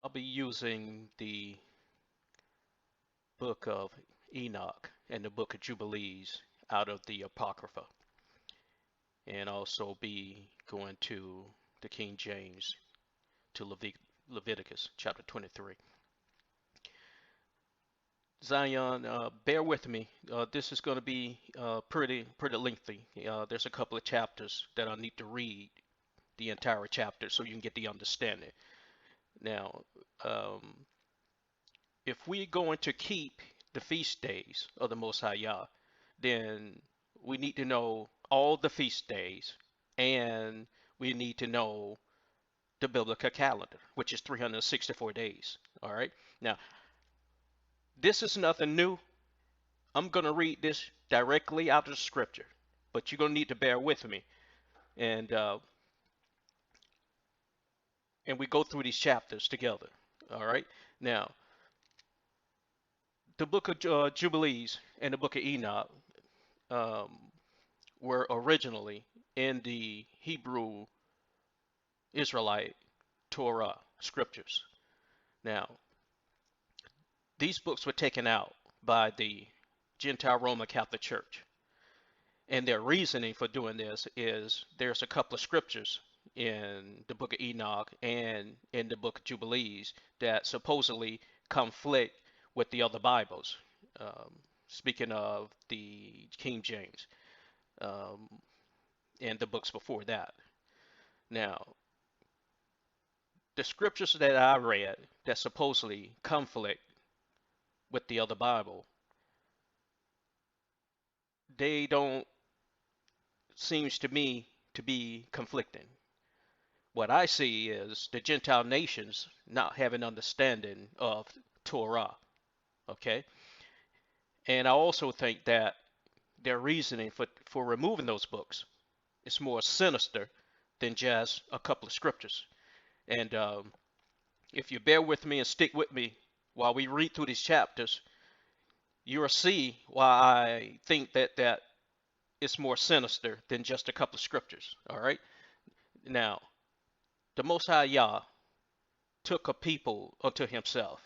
I'll be using the book of Enoch and the book of Jubilees out of the Apocrypha, and also be going to the King James to Leviticus chapter 23. Zion, bear with me. This is going to be pretty lengthy. There's a couple of chapters that I need to read the entire chapter so you can get the understanding. Now, um, if we're going to keep the feast days of the Most High Yah, then we need to know all the feast days, and we need to know the biblical calendar, which is 364 days. All right. Now, this is nothing new. I'm going to read this directly out of the scripture, but you're going to need to bear with me. And we go through these chapters together. All right. Now, the book of Jubilees and the book of Enoch um, were originally in the Hebrew Israelite Torah scriptures. Now, these books were taken out by the Gentile Roman Catholic Church. And their reasoning for doing this is there's a couple of scriptures in the book of Enoch and in the book of Jubilees that supposedly conflict with the other Bibles. Speaking of the King James um, and the books before that. Now, the scriptures that I read that supposedly conflict with the other Bible, they don't seems to me to be conflicting. What I see is the Gentile nations not having understanding of Torah. Okay, and I also think that their reasoning for removing those books is more sinister than just a couple of scriptures. And if you bear with me and stick with me while we read through these chapters, you'll see why I think that it's more sinister than just a couple of scriptures. All right. Now, the Most High Yah took a people unto himself,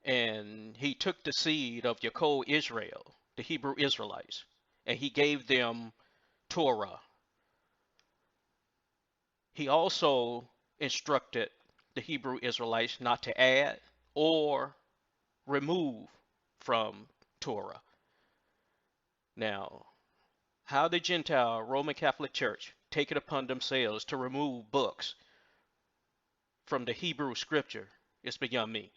and he took the seed of Yaakov Israel, the Hebrew Israelites, and he gave them Torah. He also instructed the Hebrew Israelites not to add or remove from Torah. Now, how the Gentile Roman Catholic Church take it upon themselves to remove books from the Hebrew scripture is beyond me.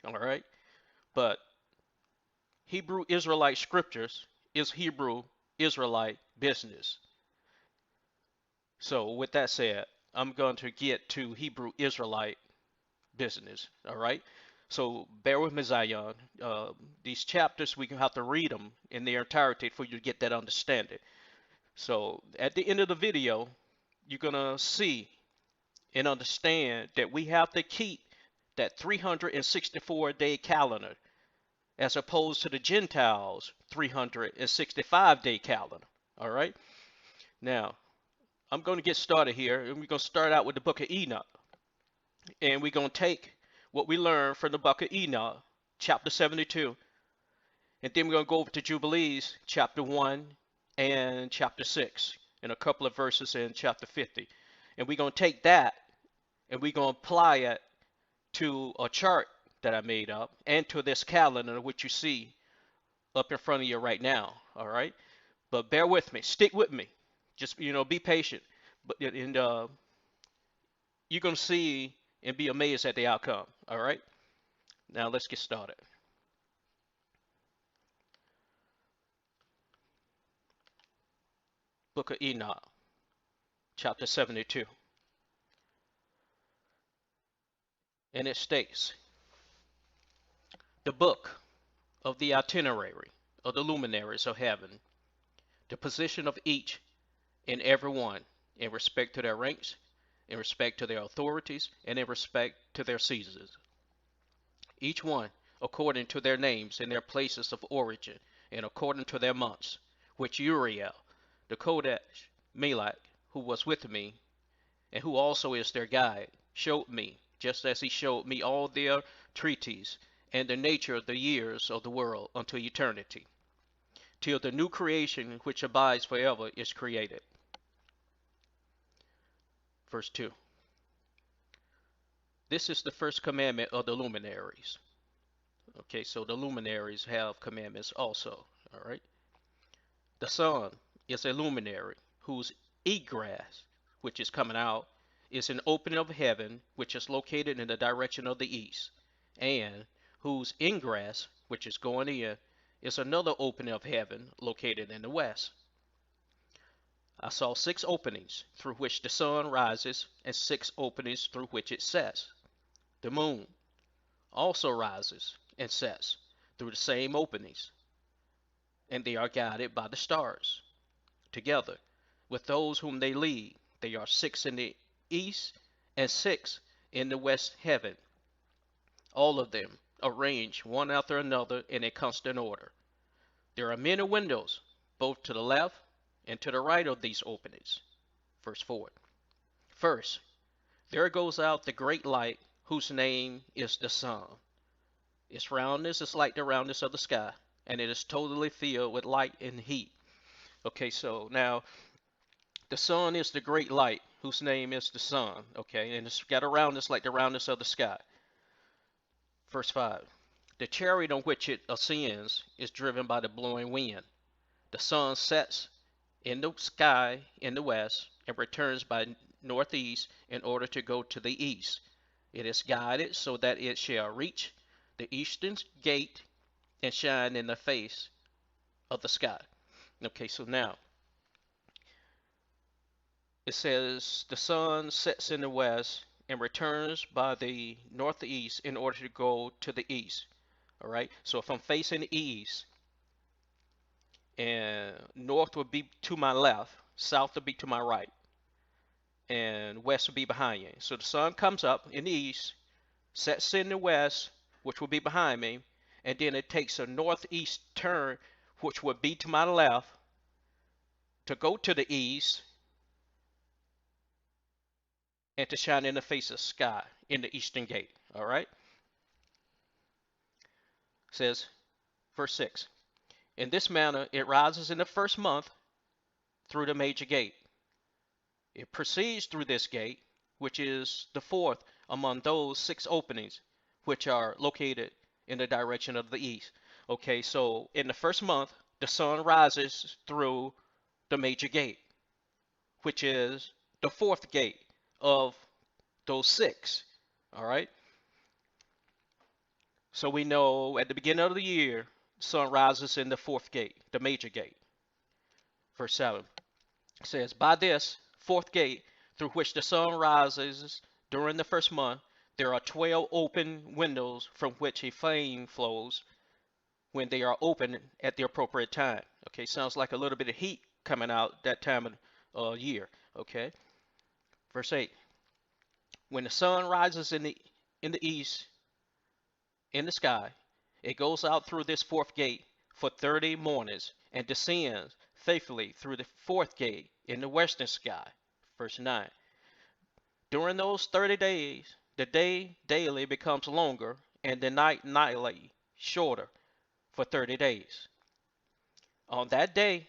All right? But Hebrew Israelite scriptures is Hebrew Israelite business. So, with that said, I'm going to get to Hebrew Israelite business. All right? So, bear with me, Zion. These chapters, we have to read them in their entirety for you to get that understanding. So, at the end of the video, you're going to see and understand that we have to keep that 364-day calendar as opposed to the Gentiles' 365-day calendar. All right. Now, I'm going to get started here, and we're going to start out with the book of Enoch. And we're going to take what we learned from the book of Enoch, chapter 72, and then we're going to go over to Jubilees, chapter 1 and chapter 6, and a couple of verses in chapter 50. And we're going to take that and we're going to apply it to a chart that I made up and to this calendar which you see up in front of you right now. All right, but bear with me, stick with me, just be patient. But and you're gonna see and be amazed at the outcome. All right, now let's get started. Book of Enoch, chapter 72, and it states, the book of the itinerary of the luminaries of heaven, the position of each and every one in respect to their ranks, in respect to their authorities, and in respect to their seasons, each one according to their names and their places of origin, and according to their months, which Uriel, the Kodesh Melech, who was with me, and who also is their guide, showed me just as he showed me all their treaties and the nature of the years of the world unto eternity, till the new creation which abides forever is created. Verse 2. This is the first commandment of the luminaries. Okay, so the luminaries have commandments also. All right. The sun is a luminary whose egress, which is coming out, is an opening of heaven which is located in the direction of the east, and whose ingress, which is going in, is another opening of heaven located in the west. I saw 6 openings through which the sun rises and 6 openings through which it sets. The moon also rises and sets through the same openings, and they are guided by the stars. Together with those whom they lead, they are 6 in the east and 6 in the west heaven, all of them arranged one after another in a constant order. There are many windows, both to the left and to the right of these openings. Verse 4. First, there goes out the great light, whose name is the sun. Its roundness is like the roundness of the sky, and it is totally filled with light and heat. Okay, so now the sun is the great light, whose name is the sun. Okay, and it's got a roundness like the roundness of the sky. Verse 5. The chariot on which it ascends is driven by the blowing wind. The sun sets in the sky in the west and returns by northeast in order to go to the east. It is guided so that it shall reach the eastern gate and shine in the face of the sky. Okay, so now it says the sun sets in the west and returns by the northeast in order to go to the east. All right, so if I'm facing the east, and north would be to my left, south would be to my right, and west would be behind you. So the sun comes up in the east, sets in the west, which will be behind me, and then it takes a northeast turn, which would be to my left, to go to the east and to shine in the face of the sky in the eastern gate. All right. It says, verse 6. In this manner, it rises in the first month through the major gate. It proceeds through this gate, which is the fourth among those 6 openings, which are located in the direction of the east. Okay, so in the first month, the sun rises through the major gate, which is the 4th gate of those 6. All right. So we know at the beginning of the year, the sun rises in the 4th gate, the major gate. Verse 7 says, by this 4th gate through which the sun rises during the first month, there are 12 open windows from which a flame flows when they are open at the appropriate time. Okay, sounds like a little bit of heat coming out that time of year. Okay, verse 8. When the sun rises in the east in the sky, it goes out through this 4th gate for 30 mornings and descends faithfully through the 4th gate in the western sky. Verse 9. During those 30 days, the day daily becomes longer and the night nightly shorter for 30 days. On that day,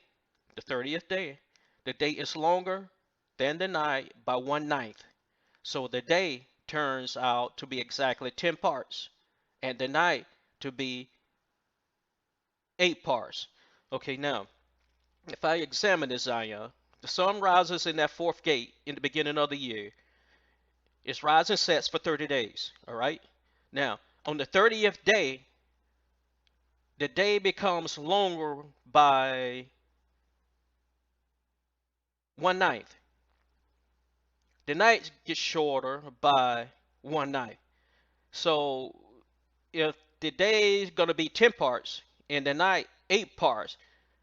the 30th day, the day is longer than the night by 1/9. So the day turns out to be exactly 10 parts and the night to be 8 parts. Okay, now, if I examine this Zion, the sun rises in that 4th gate in the beginning of the year. Its rising sets for 30 days. All right. Now, on the 30th day, the day becomes longer by 1/9. The night gets shorter by 1/9. So if the day is going to be 10 parts and the night 8 parts,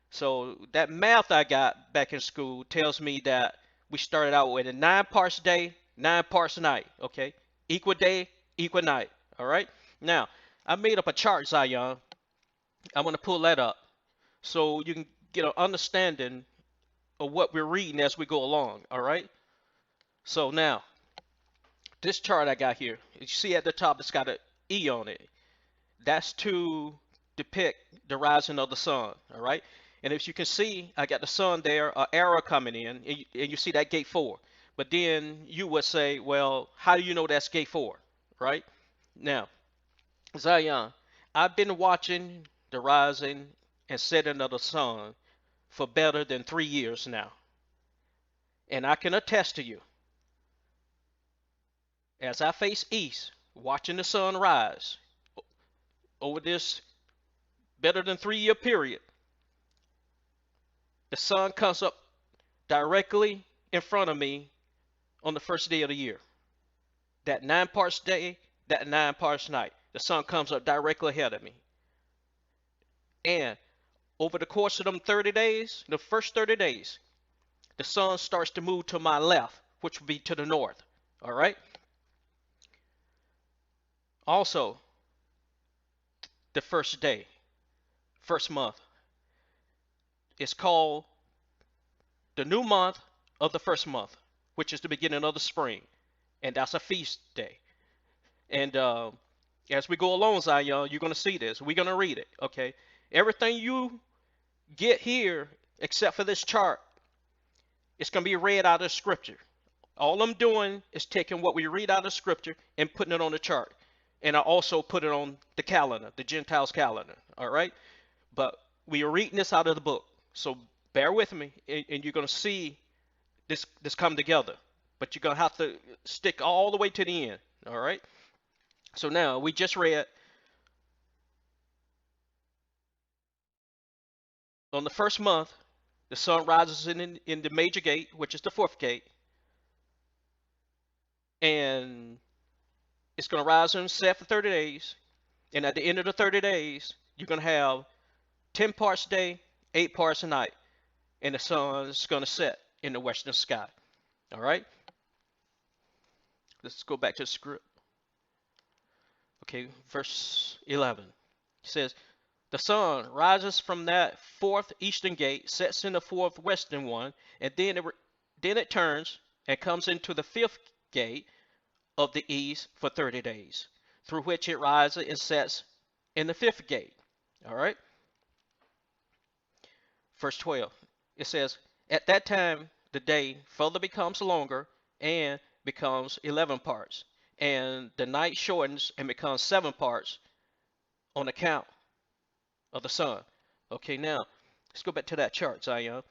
so that math I got back in school tells me that we started out with a 9 parts day, 9 parts night. Okay, equal day, equal night. All right. Now I made up a chart, Zion. I want to pull that up so you can get an understanding of what we're reading as we go along. All right. So now This chart I got here, you see at the top, it's got an E on it. That's to depict the rising of the sun, all right? And as you can see, I got the sun there, an arrow coming in, and you see that gate 4. But then you would say, well, how do you know that's gate 4, right? Now, Zion, I've been watching the rising and setting of the sun for better than 3 years now. And I can attest to you, as I face east, watching the sun rise over this better than 3 year period, the sun comes up directly in front of me on the first day of the year. That 9 parts day, that 9 parts night. The sun comes up directly ahead of me. And over the course of them 30 days, the first 30 days, the sun starts to move to my left, which would be to the north. All right? Also, the first day, first month, is called the new month of the first month, which is the beginning of the spring. And that's a feast day. And as we go along, Zion, you're going to see this. We're going to read it, okay? Everything you get here, except for this chart, it's going to be read out of Scripture. All I'm doing is taking what we read out of Scripture and putting it on the chart. And I also put it on the calendar, the Gentiles calendar, all right? But we are reading this out of the book. So bear with me, and you're going to see this come together. But you're going to have to stick all the way to the end, all right? So now we just read on the first month, the sun rises in the major gate, which is the 4th gate. And it's going to rise and set for 30 days. And at the end of the 30 days, you're going to have 10 parts day, 8 parts a night. And the sun is going to set in the western sky. All right? Let's go back to the script. Okay, verse 11. It says, the sun rises from that 4th eastern gate, sets in the 4th western one, and then it turns and comes into the 5th gate of the east for 30 days, through which it rises and sets in the 5th gate. All right? Verse 12. It says, at that time, the day further becomes longer and becomes 11 parts, and the night shortens and becomes 7 parts on account of the sun. Okay, now let's go back to that chart, Zion.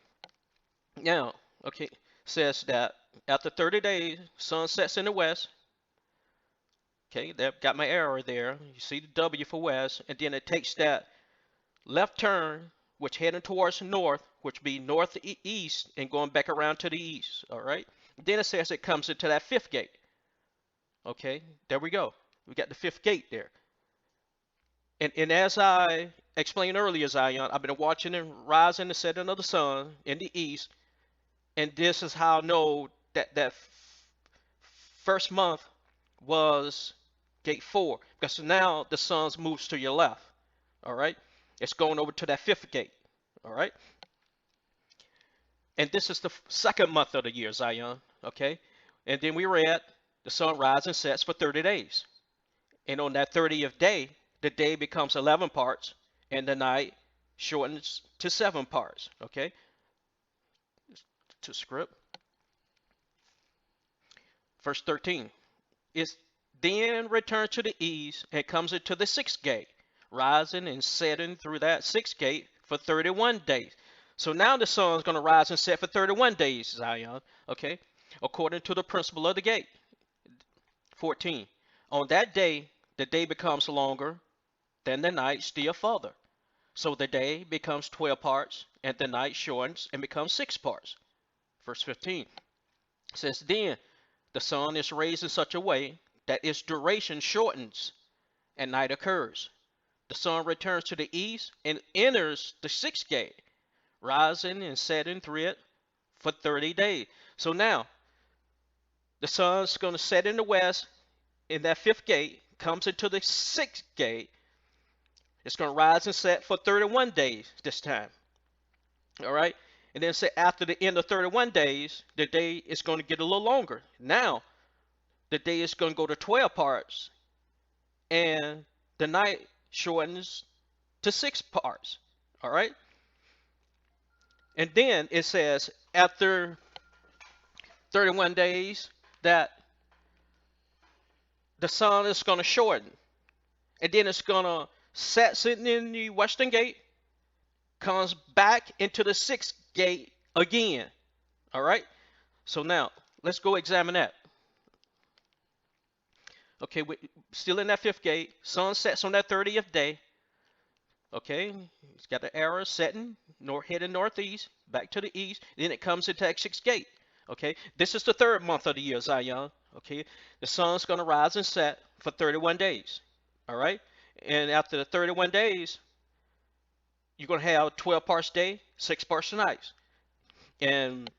Now, okay, says that after 30 days, sun sets in the west. Okay, they've got my arrow there. You see the W for west, and then it takes that left turn, which heading towards the north, which be northeast and going back around to the east. All right. Then it says it comes into that 5th gate. Okay, there we go. We got the 5th gate there. And as I explained earlier, Zion, I've been watching the rise and the setting of the sun in the east, and this is how I know that first month was gate 4, because now the sun moves to your left. All right, it's going over to that 5th gate. All right, and this is the second month of the year, Zion. Okay, and then we read the sun rises and sets for 30 days, and on that 30th day, the day becomes 11 parts, and the night shortens to 7 parts. Okay, to script. Verse 13. It then returns to the east and comes into the 6th gate, rising and setting through that 6th gate for 31 days. So now the sun is going to rise and set for 31 days, Zion. Okay, according to the principle of the gate. 14. On that day, the day becomes longer than the night still further. So the day becomes 12 parts, and the night shortens and becomes 6 parts. Verse 15 says, then the sun is raised in such a way that its duration shortens and night occurs. The sun returns to the east and enters the 6th gate, rising and setting through it for 30 days. So now, the sun's going to set in the west in that 5th gate, comes into the 6th gate. It's going to rise and set for 31 days this time. All right? And then say after the end of 31 days, the day is going to get a little longer. Now, the day is going to go to 12 parts, and the night shortens to 6 parts. All right. And then it says after 31 days that the sun is going to shorten. And then it's going to set sitting in the western gate, comes back into the sixth gate again. All right. So now let's go examine that. Okay, we still in that fifth gate. Sun sets on that 30th day. Okay, it's got the arrow setting, heading northeast, back to the east. Then it comes into that sixth gate. Okay, this is the third month of the year, Zion. Okay, the sun's going to rise and set for 31 days. All right, and after the 31 days, you're going to have 12 parts day, 6 parts nights. And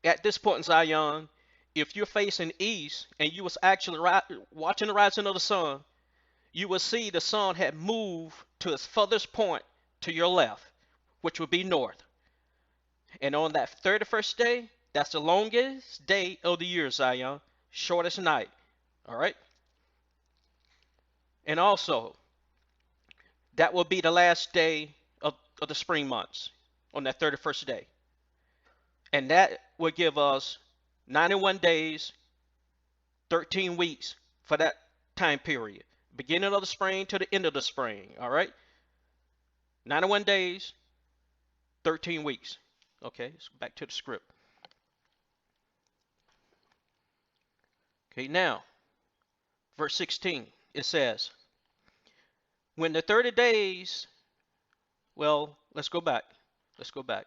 at this point in Zion, if you're facing east and you was actually watching the rising of the sun, you will see the sun had moved to its furthest point to your left, which would be north. And on that 31st day, that's the longest day of the year, Zion, shortest night. All right? And also, that will be the last day of the spring months on that 31st day. And that will give us 91 days, 13 weeks for that time period. Beginning of the spring to the end of the spring. All right? 91 days, 13 weeks. Okay, so back to the script. Okay, now, verse 16, it says, when the 30 days, well, let's go back. Let's go back.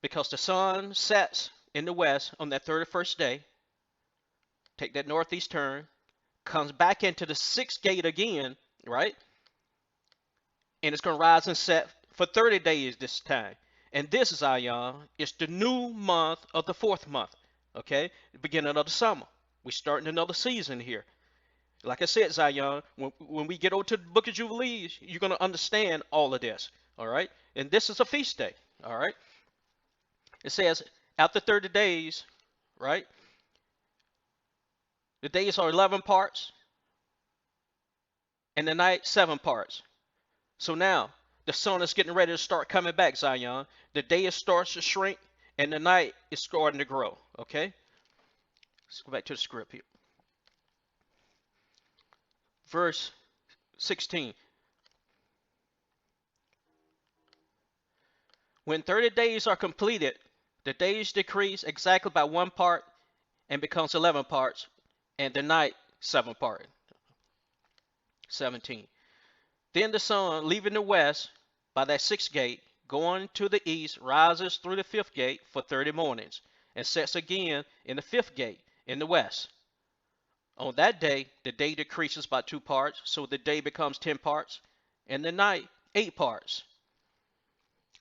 Because the sun sets in the west on that 31st day, take that northeast turn, comes back into the sixth gate again, right? And it's going to rise and set for 30 days this time. And this, Zion, is the new month of the fourth month, okay? The beginning of the summer. We're starting another season here. Like I said, Zion, when we get over to the book of Jubilees, you're going to understand all of this, all right? And this is a feast day, all right? It says, after 30 days, right? The days are 11 parts, and the night 7 parts. So now, the sun is getting ready to start coming back, Zion. The day starts to shrink, and the night is starting to grow, okay? Let's go back to the script here. Verse 16. When 30 days are completed, the days decrease exactly by 1 part and becomes 11 parts, and the night 7 parts. 17. Then the sun, leaving the west by that sixth gate, going to the east, rises through the fifth gate for 30 mornings, and sets again in the fifth gate in the west. On that day, the day decreases by 2 parts, so the day becomes 10 parts, and the night 8 parts.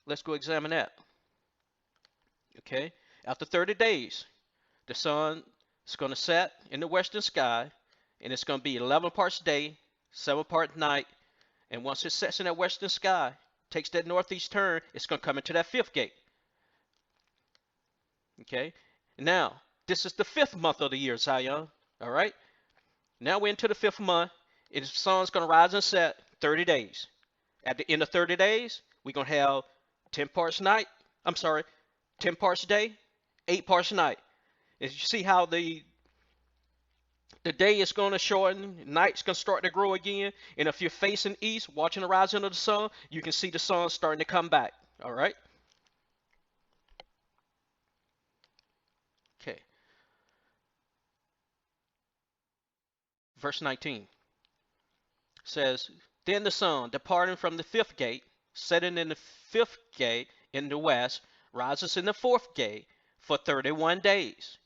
Let's go examine that. Okay, after 30 days, the sun is going to set in the western sky, and it's going to be 11 parts day, 7 parts night. And once it sets in that western sky, takes that northeast turn, it's going to come into that fifth gate. Okay, now this is the 5th month of the year, Zion. All right, now we're into the 5th month. The sun's going to rise and set 30 days. At the end of 30 days, we're going to have 10 parts night. 10 parts day, 8 parts night. As you see how the day is going to shorten, night's going to start to grow again. And if you're facing east, watching the rising of the sun, you can see the sun starting to come back. All right? Okay. Verse 19 says, then the sun, departing from the 5th gate, setting in the 5th gate in the west, rises in the 4th gate for 31 days,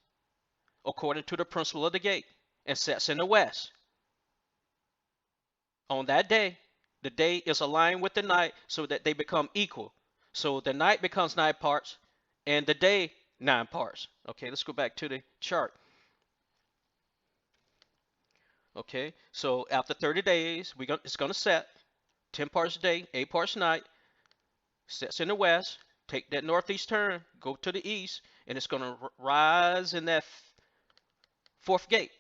according to the principle of the gate, and sets in the west. On that day, the day is aligned with the night so that they become equal. So the night becomes 9 parts and the day 9 parts. Okay, let's go back to the chart. Okay, so after 30 days, it's going to set 10 parts a day, 8 parts a night, sets in the west, take that northeast turn, go to the east, and it's going to rise in that Fourth gate.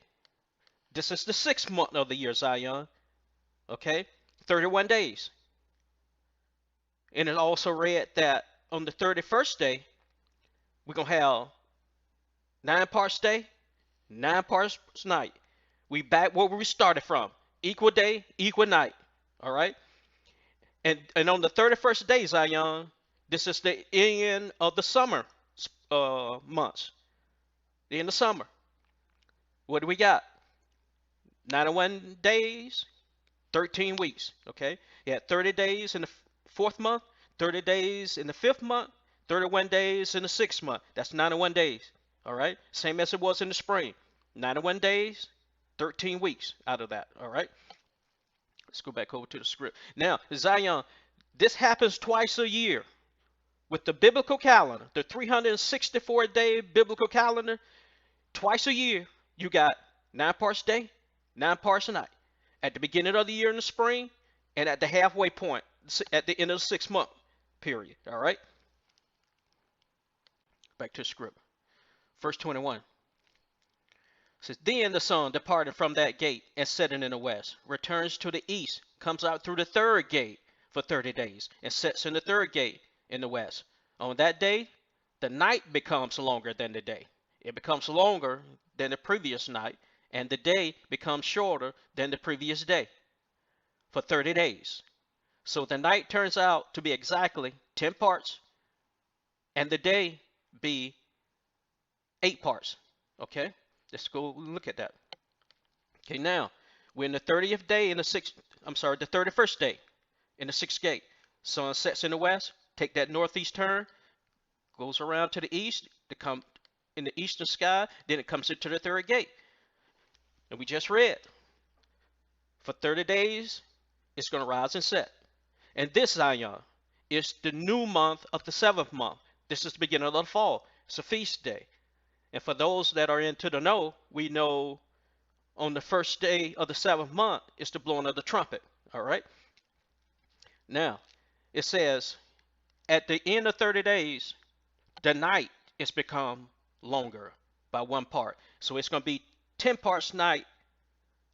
This is the 6th month of the year, Zion. Okay? 31 days. And it also read that on the 31st day, we're going to have 9 parts day, 9 parts night. We back where we started from. Equal day, equal night. All right? And on the 31st day, Zion, this is the end of the summer months. The end of summer. What do we got? 91 days, 13 weeks. Okay? You had 30 days in the 4th month, 30 days in the 5th month, 31 days in the 6th month. That's 91 days. All right? Same as it was in the spring. 91 days, 13 weeks out of that. All right? Let's go back over to the script. Now, Zion, this happens twice a year. With the biblical calendar, the 364-day biblical calendar, twice a year, you got 9 parts day, 9 parts night. At the beginning of the year in the spring, and at the halfway point, at the end of the 6th month period. All right? Back to the script. Verse 21. It says, then the sun departed from that gate and setting in the west, returns to the east, comes out through the 3rd gate for 30 days, and sets in the 3rd gate in the west. On that day, the night becomes longer than the day. It becomes longer than the previous night, and the day becomes shorter than the previous day for 30 days. So the night turns out to be exactly 10 parts, and the day be 8 parts. Okay? Let's go look at that. Okay, now we're in the 30th day in the 31st day in the 6th gate. Sun sets in the west, take that northeast turn, goes around to the east, to come in the eastern sky, then it comes into the 3rd gate. And we just read, for 30 days, it's going to rise and set. And this, Zion, is the new month of the 7th month. This is the beginning of the fall. It's a feast day. And for those that are into the know, we know on the 1st day of the 7th month is the blowing of the trumpet. All right? Now, it says, at the end of 30 days, the night is become longer by 1 part. So it's going to be 10 parts night,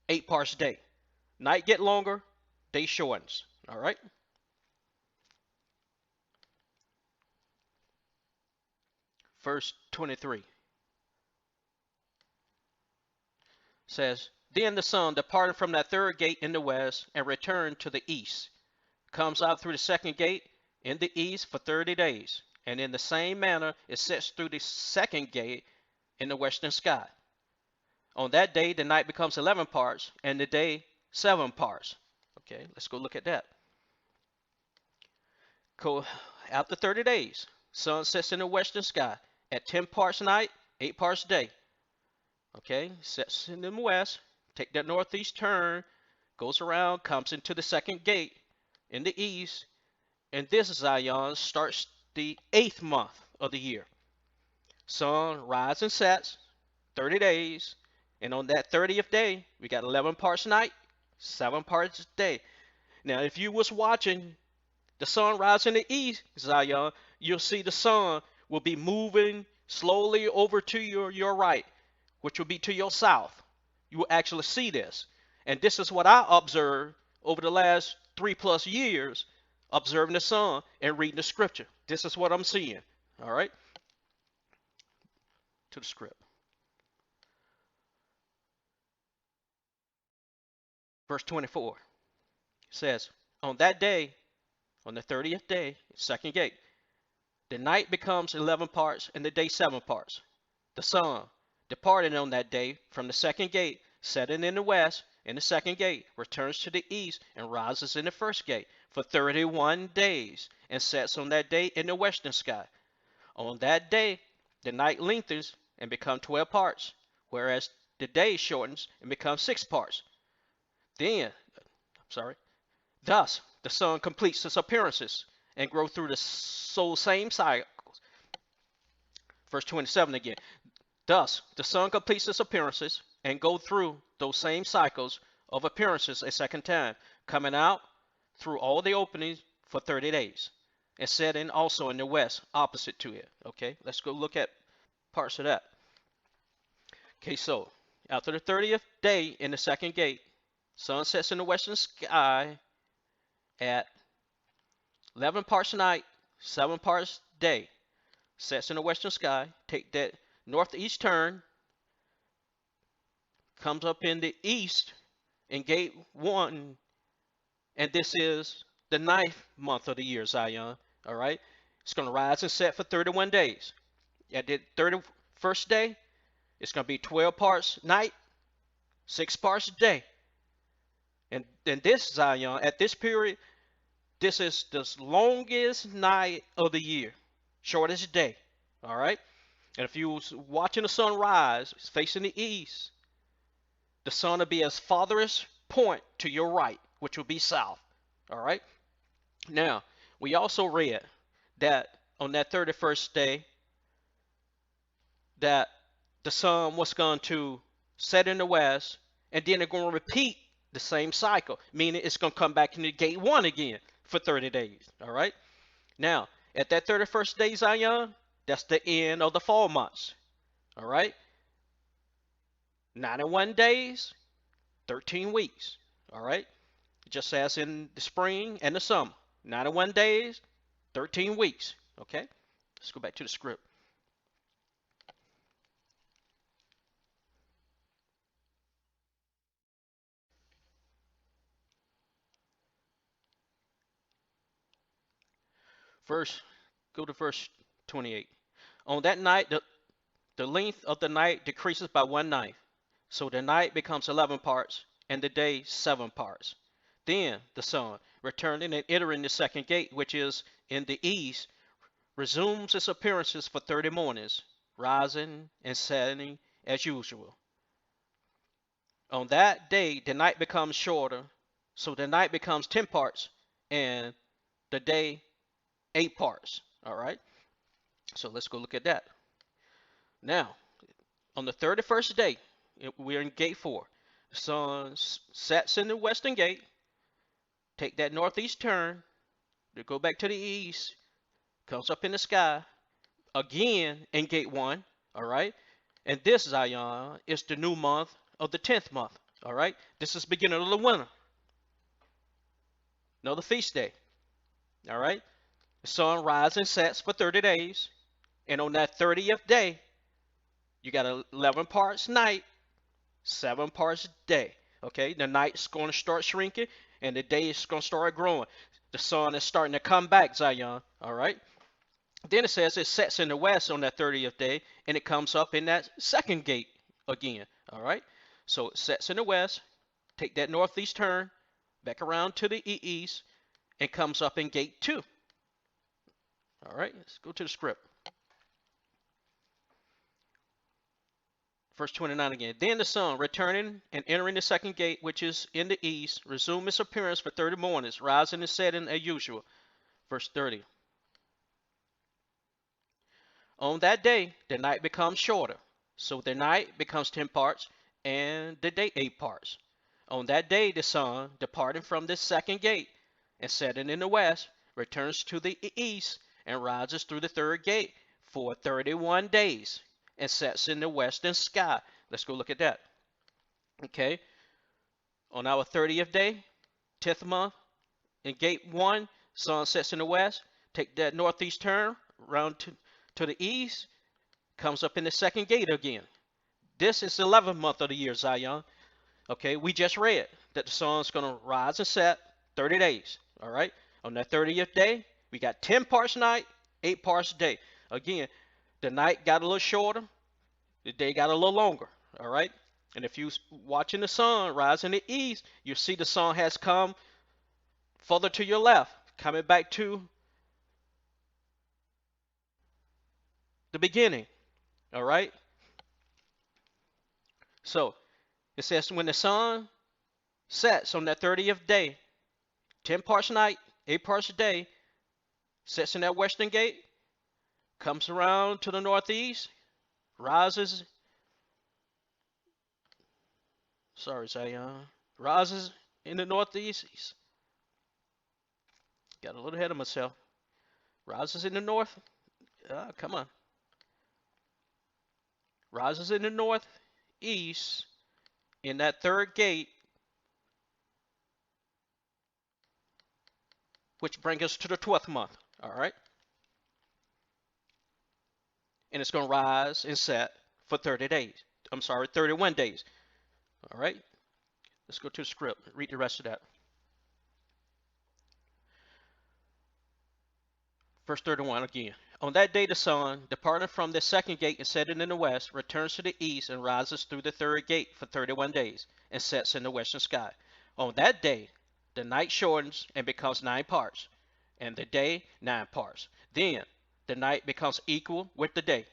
8 parts day. Night get longer, day shortens. All right? Verse 23 says, then the sun departed from that 3rd gate in the west and returned to the east, comes out through the 2nd gate in the east for 30 days, and in the same manner it sets through the 2nd gate in the western sky. On that day the night becomes 11 parts, and the day 7 parts. Okay, let's go look at that. After 30 days, sun sets in the western sky at 10 parts night, 8 parts day. Okay, sets in the west, take that northeast turn, goes around, comes into the 2nd gate in the east, and this, Zion, starts the 8th month of the year. Sun rises and sets, 30 days, and on that 30th day, we got 11 parts night, 7 parts day. Now, if you was watching the sun rise in the east, Zion, you'll see the sun will be moving slowly over to your right, which will be to your south. You will actually see this. And this is what I observed over the last 3+ years, observing the sun and reading the scripture. This is what I'm seeing. All right? To the script. Verse 24 says, on that day, on the 30th day, 2nd gate, the night becomes 11 parts and the day 7 parts. The sun departed on that day from the 2nd gate, setting in the west in the 2nd gate, returns to the east and rises in the 1st gate for 31 days and sets on that day in the western sky. On that day, the night lengthens and becomes 12 parts, whereas the day shortens and becomes 6 parts. Thus, the sun completes its appearances and grows through the same cycles. Verse 27 again. Thus, the sun completes its appearances and go through those same cycles of appearances a second time, coming out through all the openings for 30 days and setting also in the west opposite to it. Okay, let's go look at parts of that. Okay, so After the 30th day in the second gate, sun sets in the western sky at 11 parts night, 7 parts day. Sets in the western sky. Take that northeast turn, comes up in the east in gate 1, and this is the ninth month of the year, Zion. All right? It's going to rise and set for 31 days. At the 31st day, it's going to be 12 parts night, 6 parts day. And then this, Zion, at this period, this is the longest night of the year, shortest day. All right? And if you was watching the sun rise, it's facing the east, the sun will be as farthest point to your right, which will be south. All right? Now, we also read that on that 31st day, that the sun was going to set in the west, and then they're going to repeat the same cycle, meaning it's going to come back into gate 1 again for 30 days. All right? Now, at that 31st day, Zion, that's the end of the fall months. All right? 91 days, 13 weeks. All right? Just as in the spring and the summer. 91 days, 13 weeks. Okay? Let's go back to the script. First, go to verse 28. On that night, the length of the night decreases by 1/9. So the night becomes 11 parts, and the day 7 parts. Then the sun, returning and entering the second gate, which is in the east, resumes its appearances for 30 mornings, rising and setting as usual. On that day, the night becomes shorter, so the night becomes 10 parts, and the day 8 parts. All right? So let's go look at that. Now, on the 31st day, we're in gate 4. The sun sets in the western gate. Take that northeast turn to go back to the east. Comes up in the sky again in gate 1. All right? And this, Zion, is the new month of the 10th month. All right? This is beginning of the winter. Another feast day. All right? The sun rises and sets for 30 days. And on that 30th day, you got 11 parts night, 7 parts day. Okay? The night's going to start shrinking, and the day is going to start growing. The sun is starting to come back, Zion. All right? Then it says it sets in the west on that 30th day, and it comes up in that second gate again. All right? So it sets in the west, take that northeast turn, back around to the east, and comes up in gate 2. All right? Let's go to the script. Verse 29 again. Then the sun, returning and entering the second gate, which is in the east, resumed its appearance for 30 mornings, rising and setting as usual. Verse 30. On that day, the night becomes shorter. So the night becomes 10 parts, and the day 8 parts. On that day, the sun, departing from this second gate and setting in the west, returns to the east and rises through the third gate for 31 days and sets in the western sky. Let's go look at that. Okay. On our 30th day, 10th month, in gate 1, sun sets in the west. Take that northeast turn around to the east, comes up in the second gate again. This is the 11th month of the year, Zion. Okay, we just read that the sun's going to rise and set 30 days. All right, on that 30th day, we got 10 parts night, 8 parts day. Again, the night got a little shorter, the day got a little longer. All right, and if you're watching the sun rise in the east, you see the sun has come further to your left, coming back to the beginning. All right, so it says when the sun sets on that 30th day, 10 parts night, 8 parts a day, sets in that western gate, comes around to the northeast, rises, rises in the northeast. Got a little ahead of myself. Rises in the north. Come on. Rises in the northeast in that third gate, which brings us to the 12th month. All right. And it's going to rise and set for 30 days. I'm sorry, 31 days. All right. Let's go to the script. Read the rest of that. Verse 31 again. On that day the sun, departing from the second gate and setting in the west, returns to the east and rises through the third gate for 31 days and sets in the western sky. On that day the night shortens and becomes 9 parts, and the day 9 parts. Then the night becomes equal with the day,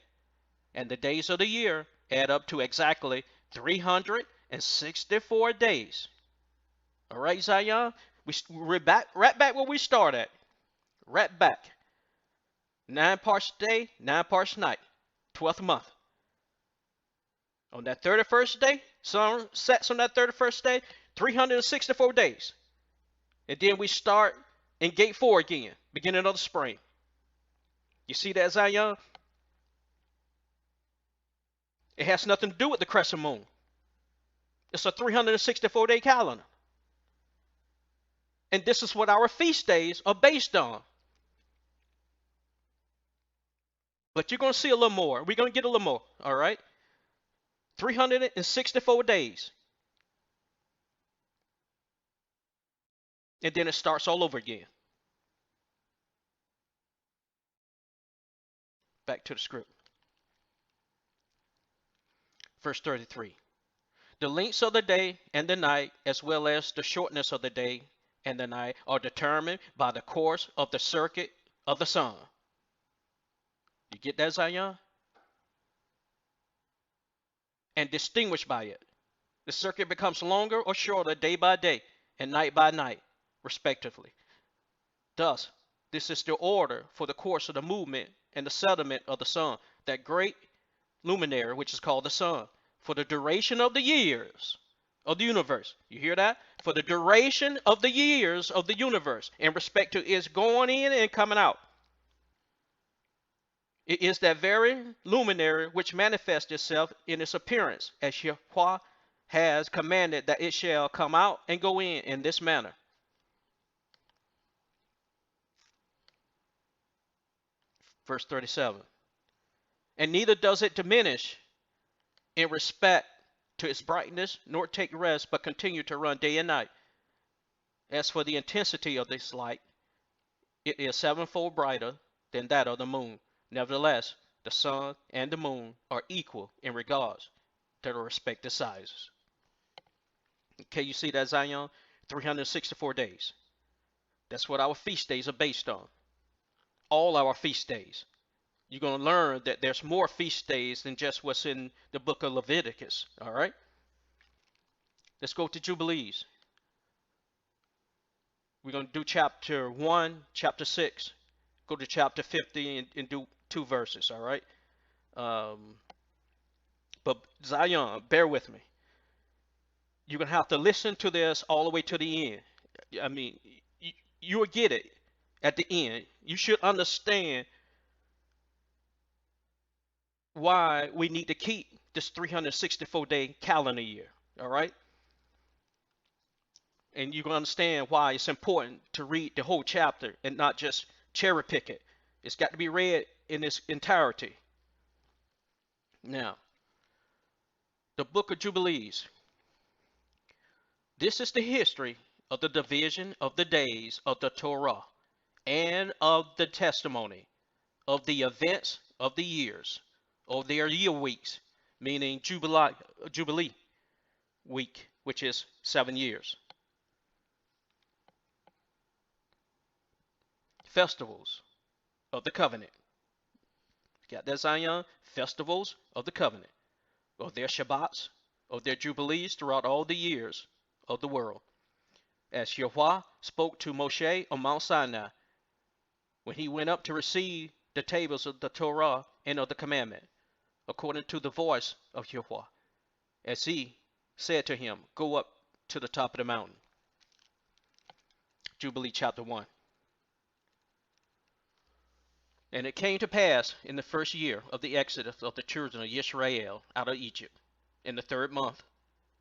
and the days of the year add up to exactly 364 days. All right, Zion? We're back, right back where we started. Right back. 9 parts day, 9 parts night. 12th month. On that 31st day, sun sets on that 31st day, 364 days. And then we start in gate 4 again, beginning of the spring. You see that, Zion? It has nothing to do with the crescent moon. It's a 364-day calendar. And this is what our feast days are based on. But you're going to see a little more. We're going to get a little more, all right? 364 days. And then it starts all over again. Back to the script. Verse 33. The lengths of the day and the night, as well as the shortness of the day and the night, are determined by the course of the circuit of the sun. You get that, Zion? And distinguished by it. The circuit becomes longer or shorter day by day and night by night, respectively. Thus, this is the order for the course of the movement and the settlement of the sun, that great luminary which is called the sun, for the duration of the years of the universe. You hear that? For the duration of the years of the universe in respect to its going in and coming out. It is that very luminary which manifests itself in its appearance, as Yahweh has commanded that it shall come out and go in this manner. Verse 37. And neither does it diminish in respect to its brightness, nor take rest, but continue to run day and night. As for the intensity of this light, it is sevenfold brighter than that of the moon. Nevertheless, the sun and the moon are equal in regards to their respective sizes. Okay, you see that, Zion? 364 days. That's what our feast days are based on. All our feast days. You're going to learn that there's more feast days than just what's in the book of Leviticus. All right? Let's go to Jubilees. We're going to do chapter 1, chapter 6. Go to chapter 50 and do 2 verses. All right? But Zion, bear with me. You're going to have to listen to this all the way to the end. I mean, you will get it at the end. You should understand why we need to keep this 364-day calendar year. All right? And you're going to understand why it's important to read the whole chapter and not just cherry pick it. It's got to be read in its entirety. Now, the book of Jubilees. This is the history of the division of the days of the Torah and of the testimony of the events of the years, of their year weeks, meaning Jubilee week, which is 7 years. Festivals of the covenant. Got that, Zion? Festivals of the covenant, of their Shabbats, of their Jubilees throughout all the years of the world. As Yahweh spoke to Moshe on Mount Sinai, when he went up to receive the tables of the Torah and of the commandment, according to the voice of Yahweh, as he said to him, go up to the top of the mountain. Jubilee chapter 1. And it came to pass in the first year of the exodus of the children of Israel out of Egypt, in the 3rd month,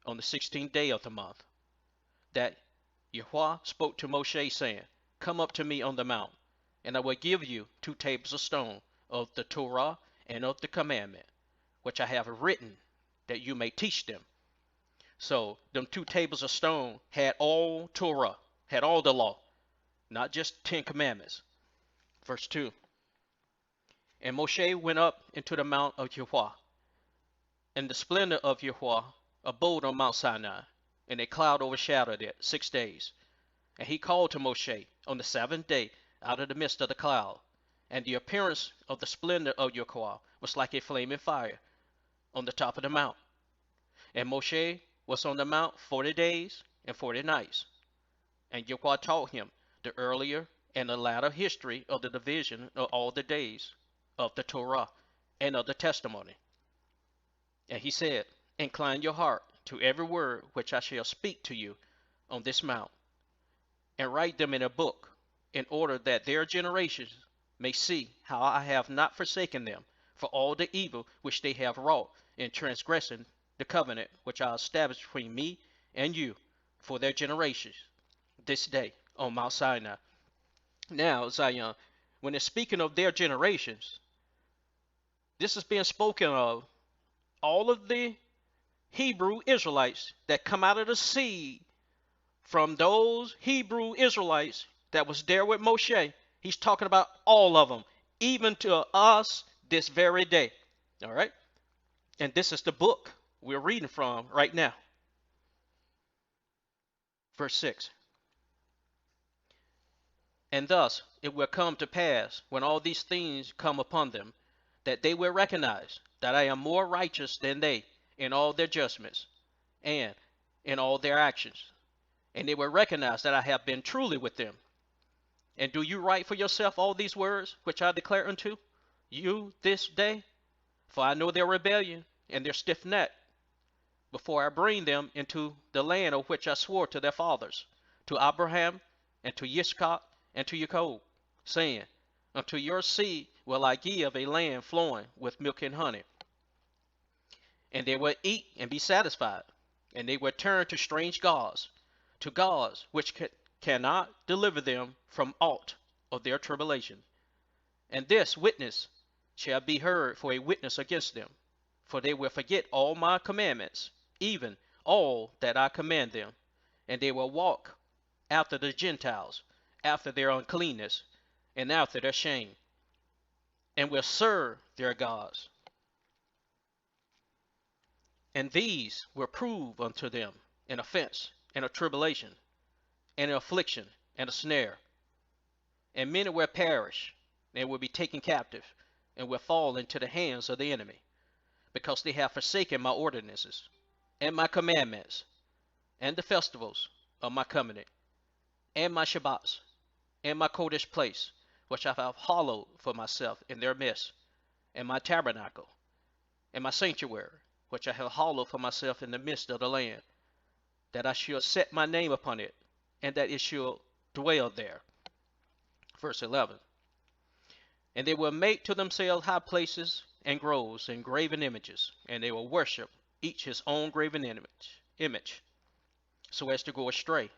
on the 16th day of the month, that Yahweh spoke to Moshe, saying, Come up to me on the mount, and I will give you 2 tables of stone of the Torah and of the commandment, which I have written, that you may teach them. So them 2 tables of stone had all Torah, had all the law, not just 10 commandments. Verse 2. And Moshe went up into the mount of Yahweh, and the splendor of Yahweh abode on Mount Sinai, and a cloud overshadowed it 6 days. And he called to Moshe on the 7th day out of the midst of the cloud. And the appearance of the splendor of Yahweh was like a flaming fire on the top of the mount. And Moshe was on the mount 40 days and 40 nights. And Yahweh taught him the earlier and the latter history of the division of all the days of the Torah and of the testimony. And he said, Incline your heart to every word which I shall speak to you on this mount, and write them in a book, in order that their generations may see how I have not forsaken them for all the evil which they have wrought in transgressing the covenant which I established between me and you for their generations this day on Mount Sinai. Now, Zion, when it's speaking of their generations, this is being spoken of all of the Hebrew Israelites that come out of the seed from those Hebrew Israelites that was there with Moshe. He's talking about all of them, even to us this very day. All right? And this is the book we're reading from right now. Verse 6. And thus it will come to pass, when all these things come upon them, that they will recognize that I am more righteous than they in all their judgments and in all their actions. And they will recognize that I have been truly with them. And do you write for yourself all these words which I declare unto you this day? For I know their rebellion and their stiff neck, before I bring them into the land of which I swore to their fathers, to Abraham, and to Yitzchak, and to Jacob, saying, Unto your seed will I give a land flowing with milk and honey. And they will eat and be satisfied, and they will turn to strange gods, to gods which cannot deliver them from aught of their tribulation. And this witness shall be heard for a witness against them, for they will forget all my commandments, even all that I command them, and they will walk after the Gentiles, after their uncleanness, and after their shame, and will serve their gods. And these will prove unto them an offense, and a tribulation, and an affliction, and a snare. And many will perish, and will be taken captive, and will fall into the hands of the enemy, because they have forsaken my ordinances, and my commandments, and the festivals of my covenant, and my Shabbats, and my Kodesh place, which I have hallowed for myself in their midst, and my tabernacle, and my sanctuary, which I have hallowed for myself in the midst of the land, that I should set my name upon it, and that it should dwell there. Verse 11. And they will make to themselves high places and groves and graven images, and they will worship each his own graven image, so as to go astray.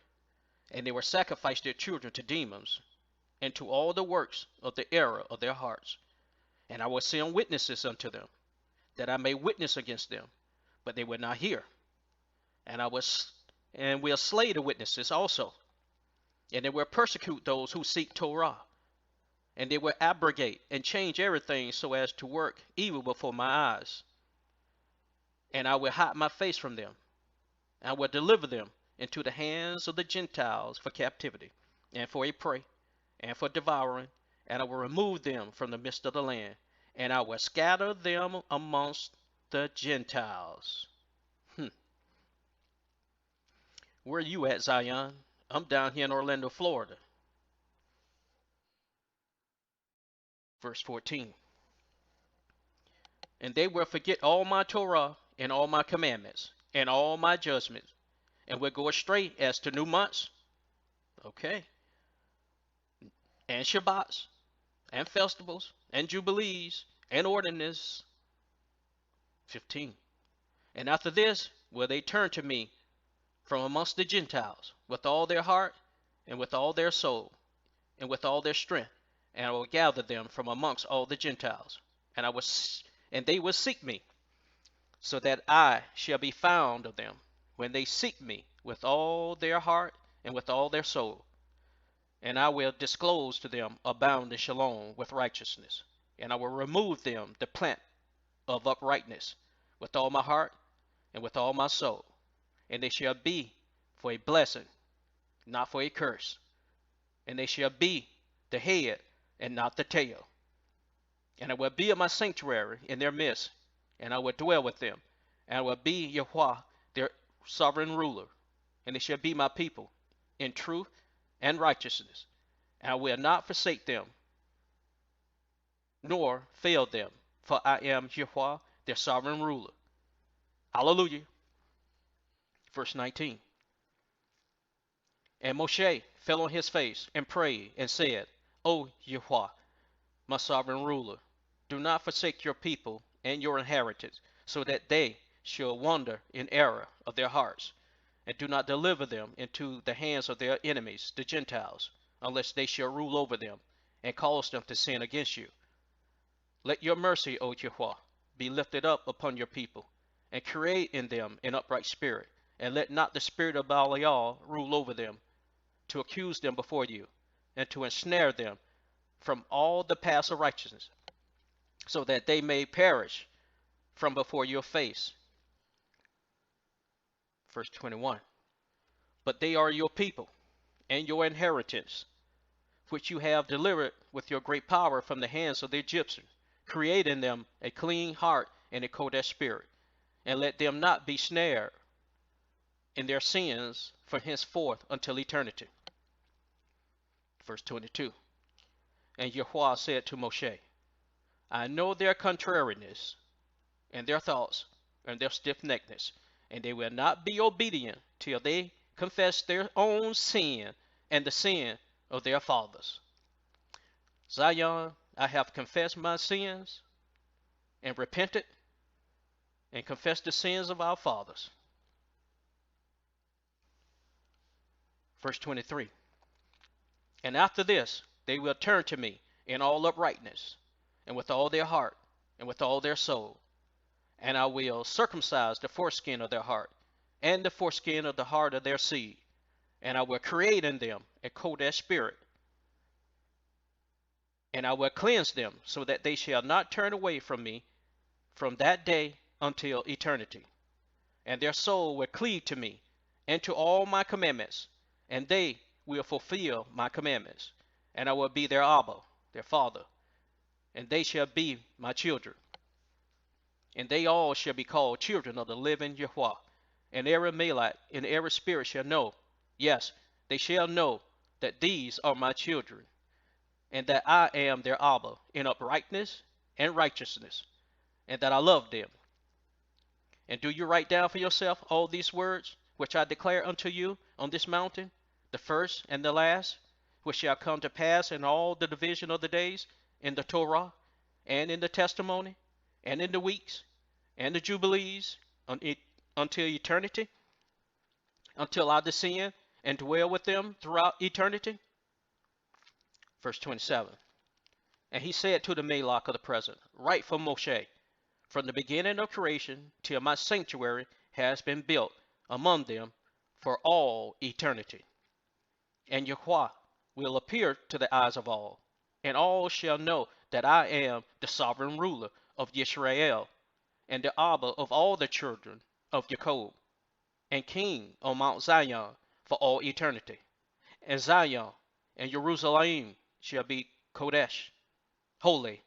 And they will sacrifice their children to demons, and to all the works of the error of their hearts. And I will send witnesses unto them, that I may witness against them, but they will not hear. And will slay the witnesses also, and they will persecute those who seek Torah. And they will abrogate and change everything so as to work evil before my eyes. And I will hide my face from them. And I will deliver them into the hands of the Gentiles for captivity, and for a prey, and for devouring. And I will remove them from the midst of the land, and I will scatter them amongst the Gentiles. Where are you at, Zion? I'm down here in Orlando, Florida. Verse 14. And they will forget all my Torah and all my commandments and all my judgments, and will go astray as to new months, okay, and Shabbats, and festivals, and jubilees, and ordinances. 15. And after this will they turn to me from amongst the Gentiles with all their heart and with all their soul and with all their strength, and I will gather them from amongst all the Gentiles, and they will seek me, so that I shall be found of them, when they seek me with all their heart and with all their soul. And I will disclose to them abounding shalom with righteousness, and I will remove them the plant of uprightness with all my heart and with all my soul, and they shall be for a blessing, not for a curse, and they shall be the head and not the tail. And I will be in my sanctuary in their midst, and I will dwell with them, and I will be Yahweh, their sovereign ruler, and they shall be my people in truth and righteousness, and I will not forsake them, nor fail them, for I am Yahweh, their sovereign ruler. Hallelujah. Verse 19. And Moshe fell on his face and prayed and said, O Yahweh, my sovereign ruler, do not forsake your people and your inheritance, so that they shall wander in error of their hearts, and do not deliver them into the hands of their enemies, the Gentiles, unless they shall rule over them, and cause them to sin against you. Let your mercy, O Yahweh, be lifted up upon your people, and create in them an upright spirit, and let not the spirit of Belial rule over them, to accuse them before you, and to ensnare them from all the paths of righteousness, so that they may perish from before your face. Verse 21. But they are your people, and your inheritance, which you have delivered with your great power from the hands of the Egyptians. Create in them a clean heart and a Kodesh spirit, and let them not be snared in their sins from henceforth until eternity. Verse 22. And Yahweh said to Moshe, I know their contrariness, and their thoughts, and their stiff-neckedness, and they will not be obedient till they confess their own sin and the sin of their fathers. Zion, I have confessed my sins and repented and confessed the sins of our fathers. Verse 23. And after this, they will turn to me in all uprightness, and with all their heart, and with all their soul. And I will circumcise the foreskin of their heart, and the foreskin of the heart of their seed. And I will create in them a Kodesh spirit. And I will cleanse them, so that they shall not turn away from me from that day until eternity. And their soul will cleave to me, and to all my commandments, and they will fulfill my commandments. And I will be their Abba, their father, and they shall be my children. And they all shall be called children of the living Yahweh. And every Malach and every spirit shall know, yes, they shall know that these are my children, and that I am their Abba in uprightness and righteousness, and that I love them. And do you write down for yourself all these words, which I declare unto you on this mountain, the first and the last, which shall come to pass in all the division of the days, in the Torah, and in the testimony, and in the weeks, and the jubilees, until eternity, until I descend and dwell with them throughout eternity. Verse 27. And he said to the Malach of the present, write for Moshe, from the beginning of creation till my sanctuary has been built among them for all eternity. And Yahweh will appear to the eyes of all, and all shall know that I am the sovereign ruler of Yisrael, and the Abba of all the children of Jacob, and king on Mount Zion for all eternity. And Zion and Jerusalem shall be Kodesh, holy.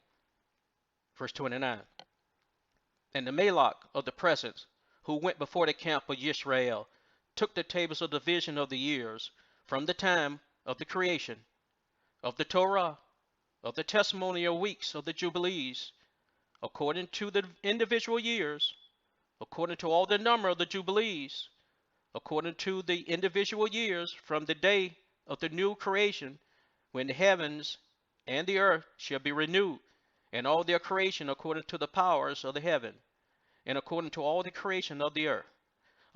Verse 29. And the Malach of the presence, who went before the camp of Yisrael, took the tables of division of the years from the time of the creation, of the Torah, of the testimony of weeks of the jubilees, according to the individual years, according to all the number of the jubilees, according to the individual years from the day of the new creation, when the heavens and the earth shall be renewed, and all their creation according to the powers of the heaven, and according to all the creation of the earth.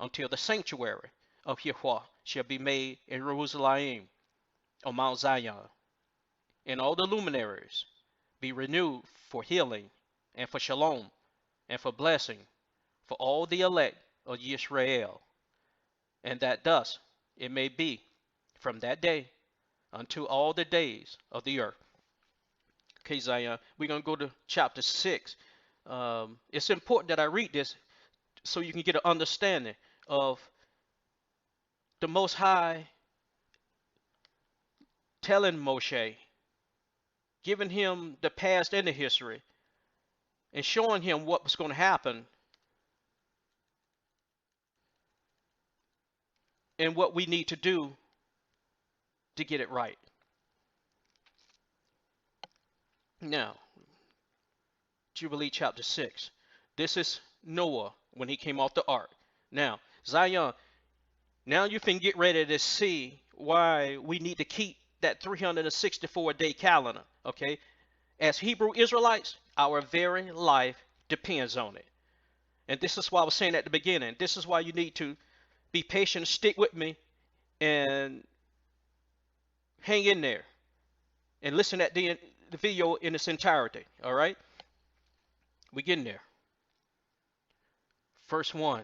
until the sanctuary of Yahweh shall be made in Jerusalem on Mount Zion, and all the luminaries be renewed for healing and for shalom and for blessing for all the elect of Israel, and that thus it may be from that day unto all the days of the earth. Okay, Zion, we're going to go to chapter 6. It's important that I read this so you can get an understanding of the Most High telling Moshe, giving him the past and the history, and showing him what was going to happen and what we need to do to get it right. Now, Jubilee chapter 6. This is Noah when he came off the ark. Now, Zion, now you can get ready to see why we need to keep that 364-day calendar, okay? As Hebrew Israelites, our very life depends on it. And this is why I was saying at the beginning, this is why you need to be patient, stick with me, and hang in there, and listen at the video in its entirety, all right? We getting there. Verse 1.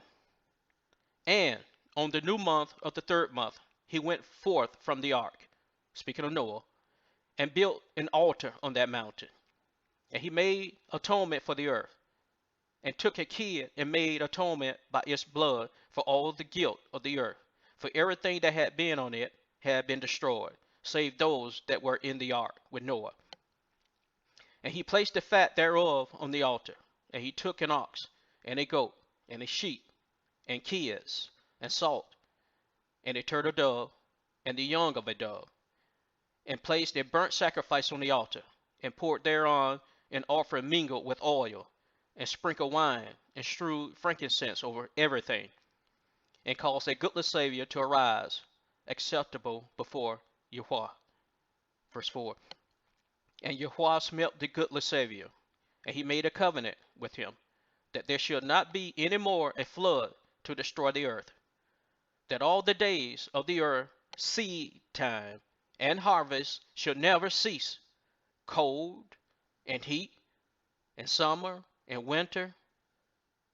And on the new month of the 3rd month, he went forth from the ark, speaking of Noah, and built an altar on that mountain. And he made atonement for the earth, and took a kid and made atonement by its blood for all the guilt of the earth. For everything that had been on it had been destroyed, save those that were in the ark with Noah. And he placed the fat thereof on the altar. And he took an ox, and a goat, and a sheep, and kids, and salt, and a turtle dove, and the young of a dove, and placed a burnt sacrifice on the altar, and poured thereon an offering mingled with oil, and sprinkled wine, and strewed frankincense over everything, and caused a goodless Savior to arise, acceptable before Yahweh. Verse 4. And Yahweh smelt the goodless Savior, and he made a covenant with him, that there should not be any more a flood to destroy the earth, that all the days of the earth, seed time and harvest, should never cease, cold and heat, and summer and winter,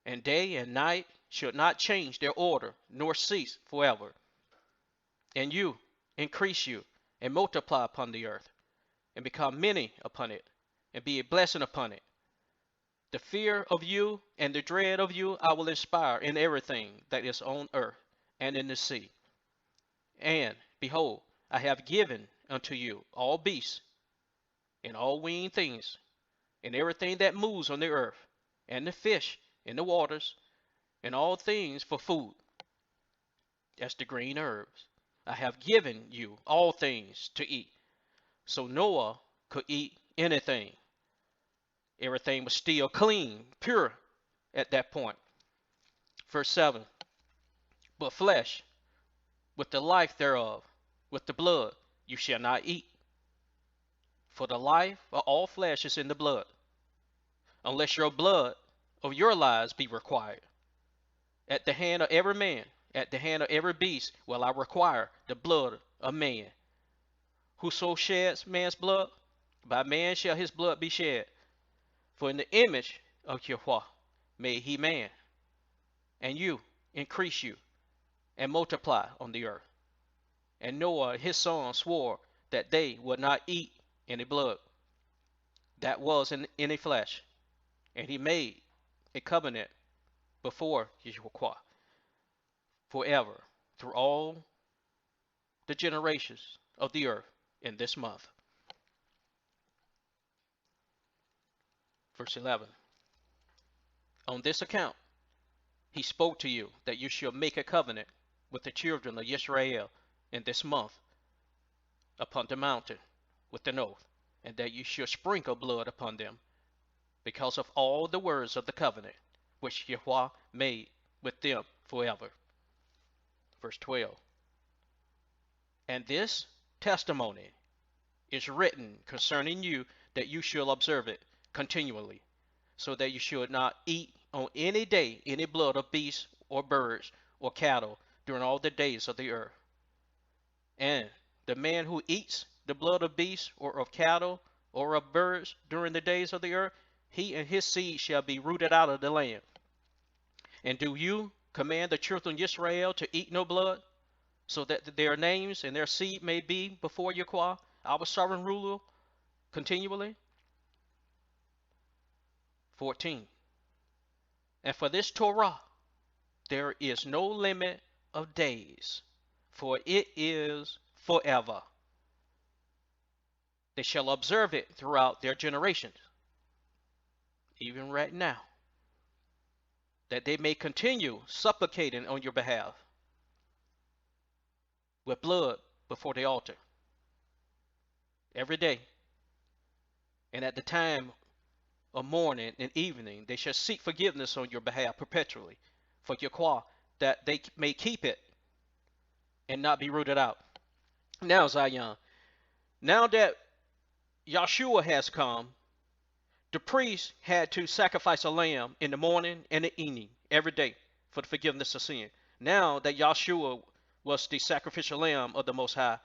and day and night should not change their order, nor cease forever. And you increase you, and multiply upon the earth, and become many upon it, and be a blessing upon it. The fear of you and the dread of you I will inspire in everything that is on earth and in the sea. And, behold, I have given unto you all beasts, and all winged things, and everything that moves on the earth, and the fish in the waters, and all things for food, as the green herbs. I have given you all things to eat. So Noah could eat anything. Everything was still clean, pure at that point. Verse 7. But flesh, with the life thereof, with the blood, you shall not eat. For the life of all flesh is in the blood, unless your blood of your lives be required. At the hand of every man, at the hand of every beast, will I require the blood of man. Whoso sheds man's blood, by man shall his blood be shed. For in the image of Yahweh made he man, and you increase you, and multiply on the earth. And Noah his son swore that they would not eat any blood that was in any flesh, and he made a covenant before Yahweh forever through all the generations of the earth in this month. Verse 11. On this account he spoke to you that you shall make a covenant with the children of Israel in this month upon the mountain with an oath, and that you shall sprinkle blood upon them, because of all the words of the covenant which Yahweh made with them forever. Verse 12. And this testimony is written concerning you, that you shall observe it continually, so that you should not eat on any day any blood of beasts or birds or cattle during all the days of the earth. And the man who eats the blood of beasts or of cattle or of birds during the days of the earth, he and his seed shall be rooted out of the land. And do you command the children of Israel to eat no blood, so that their names and their seed may be before Yahweh, our sovereign ruler, continually? 14. And for this Torah there is no limit of days, for it is forever. They shall observe it throughout their generations, even right now, that they may continue supplicating on your behalf with blood before the altar every day. And at the time of morning and evening, they shall seek forgiveness on your behalf perpetually for Yahweh, that they may keep it and not be rooted out. Now, Zion, now that Yahshua has come, the priest had to sacrifice a lamb in the morning and the evening every day for the forgiveness of sin. Now that Yahshua was the sacrificial lamb of the Most High,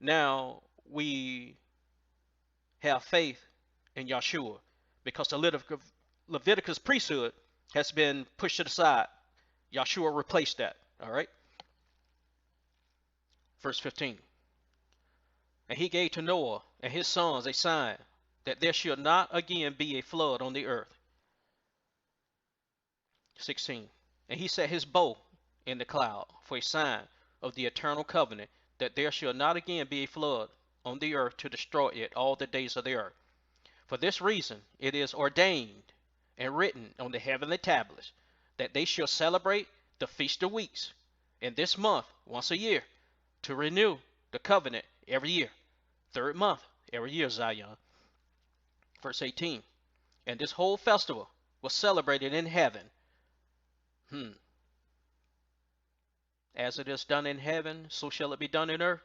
now we have faith in Yahshua, because the Leviticus priesthood has been pushed to the side. Yahshua replaced that. All right. Verse 15. And he gave to Noah and his sons a sign, that there should not again be a flood on the earth. 16. And he set his bow in the cloud for a sign of the eternal covenant, that there shall not again be a flood on the earth to destroy it all the days of the earth. For this reason it is ordained and written on the heavenly tablets, that they shall celebrate the Feast of Weeks in this month once a year, to renew the covenant every year. Third month every year, Zion. Verse 18. And this whole festival was celebrated in heaven. As it is done in heaven, so shall it be done in earth.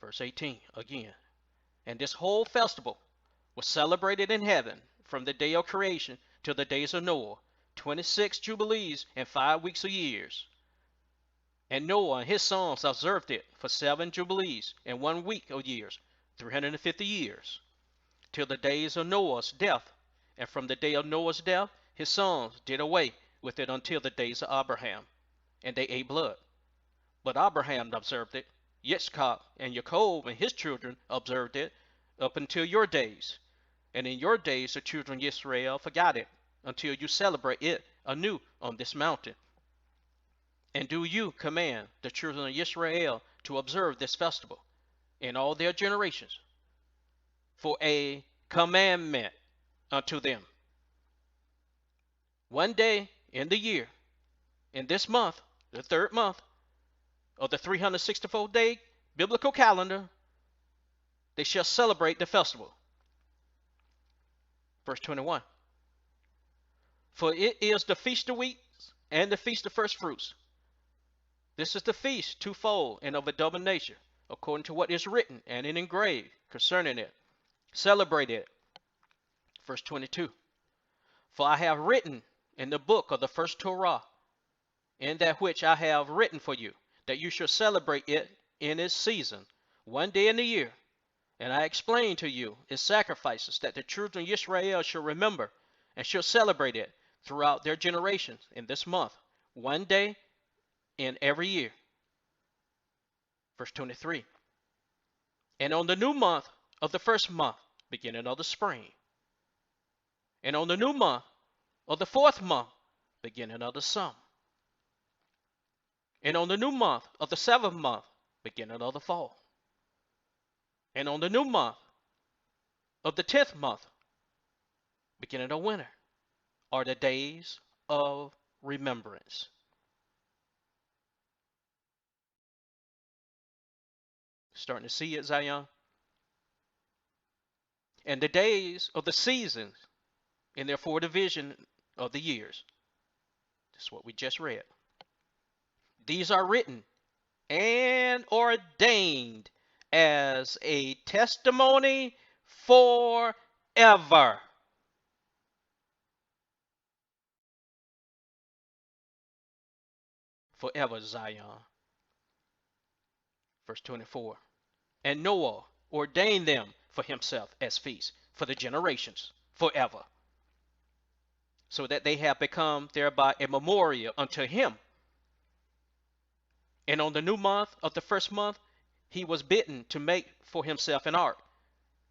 Verse 18 again. And this whole festival was celebrated in heaven from the day of creation till the days of Noah, 26 jubilees and 5 weeks of years. And Noah and his sons observed it for 7 jubilees and 1 week of years, 350 years, till the days of Noah's death. And from the day of Noah's death, his sons did away with it until the days of Abraham, and they ate blood. But Abraham observed it, Yitzchak and Jacob and his children observed it up until your days. And in your days the children of Israel forgot it, until you celebrate it anew on this mountain. And do you command the children of Israel to observe this festival in all their generations, for a commandment unto them. One day in the year, in this month, the third month of the 364-day biblical calendar, they shall celebrate the festival. Verse 21. For it is the feast of weeks and the feast of first fruits. This is the feast twofold and of a double nature, according to what is written and engraved concerning it. Celebrate it. Verse 22. For I have written in the book of the first Torah, in that which I have written for you, that you shall celebrate it in its season, one day in the year. And I explain to you its sacrifices, that the children of Israel shall remember and shall celebrate it throughout their generations in this month, one day in every year. Verse 23. And on the new month of the first month, beginning of the spring, and on the new month of the fourth month, beginning of the summer, and on the new month of the seventh month, beginning of the fall, and on the new month of the 10th month, beginning of winter, are the days of remembrance. Starting to see it, Zion? And the days of the seasons in their four division of the years. That's what we just read. These are written and ordained as a testimony forever. forever, Zion. Verse 24. And Noah ordained them for himself as feasts for the generations forever, so that they have become thereby a memorial unto him. And on the new month of the first month, he was bidden to make for himself an ark.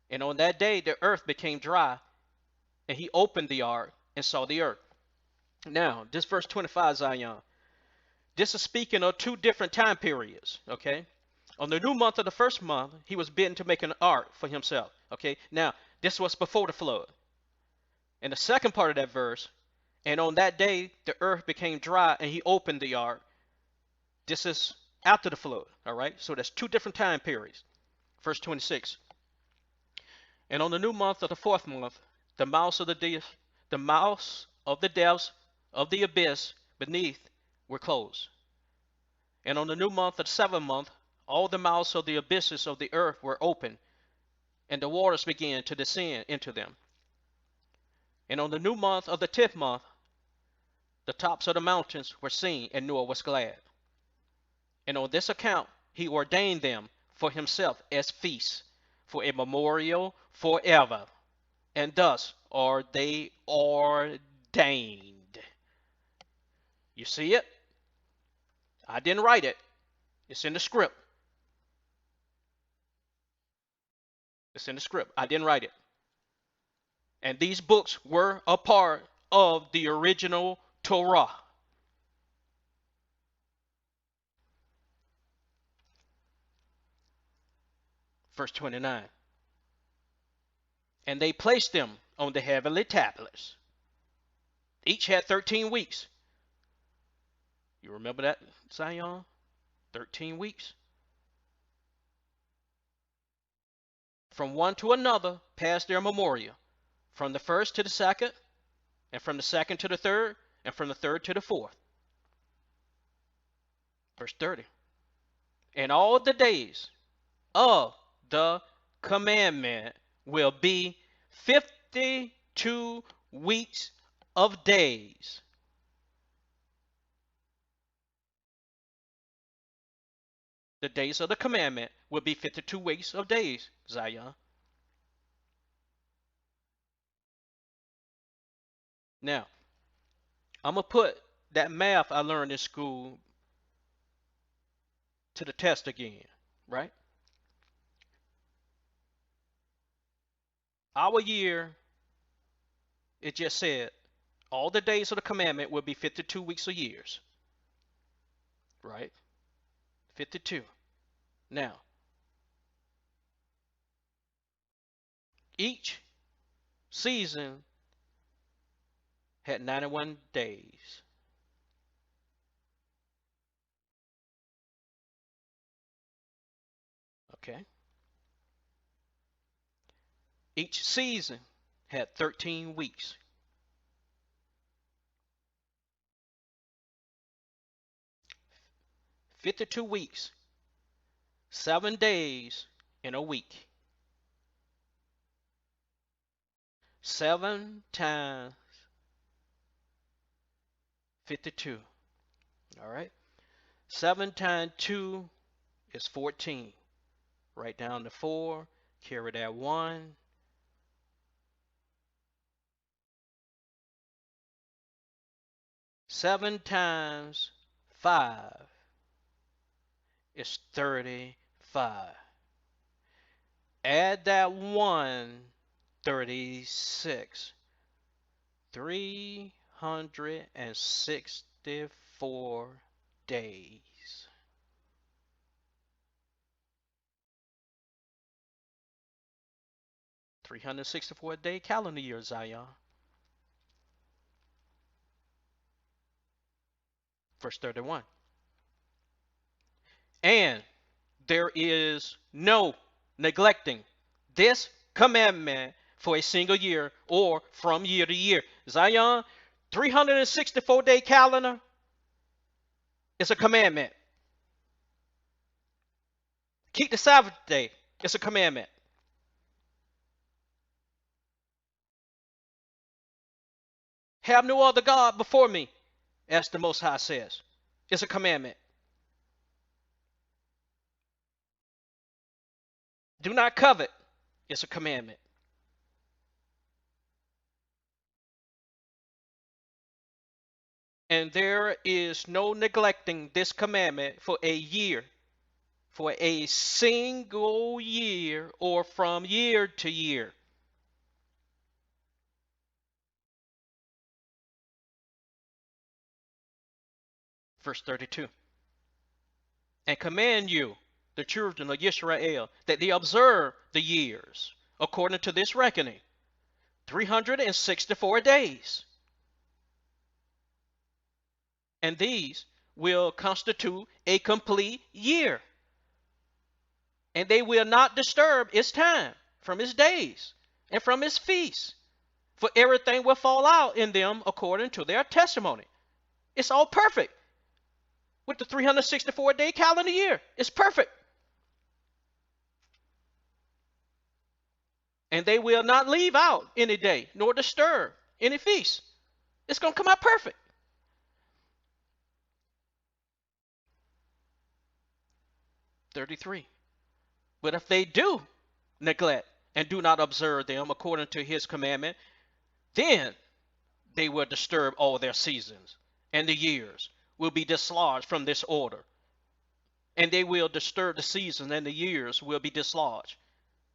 And on that day, the earth became dry, and he opened the ark and saw the earth. Now, this verse 25, Zion, this is speaking of two different time periods, okay? On the new month of the first month, he was bidden to make an ark for himself, okay? Now, this was before the flood. In the second part of that verse, and on that day, the earth became dry, and he opened the ark. This is after the flood, all right? So that's two different time periods. Verse 26. And on the new month of the fourth month, the mouths of the depths of the abyss beneath were closed. And on the new month of the seventh month, all the mouths of the abysses of the earth were opened, and the waters began to descend into them. And on the new month of the 10th month, the tops of the mountains were seen, and Noah was glad. And on this account he ordained them for himself as feasts, for a memorial forever. And thus are they ordained. You see it? I didn't write it. It's in the script. It's in the script. I didn't write it. And these books were a part of the original Torah. Verse 29. And they placed them on the heavenly tablets. Each had 13 weeks. You remember that, Zion? 13 weeks. From one to another passed their memorial, from the first to the second, and from the second to the third, and from the third to the fourth. Verse 30. And all the days of the commandment will be 52 weeks of days. The days of the commandment will be 52 weeks of days, Zion. Now, I'm going to put that math I learned in school to the test again, right? Our year, it just said, all the days of the commandment will be 52 weeks of years, right? 52. Now, each season had 91 days. Okay. Each season had 13 weeks. "52 weeks, 7 days in a week. 7 times 52. All right. 7 times 2 is 14. Write down the 4, carry that 1. Seven times 5 is 35. Add that 1, 36. 364 days. 364-day calendar year, Zion. Verse 31. And there is no neglecting this commandment for a single year or from year to year. Zion, 364-day calendar is a commandment. Keep the Sabbath day. It's a commandment. Have no other God before me, as the Most High says. It's a commandment. Do not covet. It's a commandment. And there is no neglecting this commandment for a year, for a single year, or from year to year. Verse 32. And command you, the children of Israel, that they observe the years according to this reckoning, 364 days. And these will constitute a complete year. And they will not disturb its time from its days and from its feasts, for everything will fall out in them according to their testimony. It's all perfect with the 364-day calendar year. It's perfect. And they will not leave out any day nor disturb any feast. It's going to come out perfect. 33. But if they do neglect and do not observe them according to his commandment, then they will disturb all their seasons, and the years will be dislodged from this order. And they will disturb the seasons, and the years will be dislodged,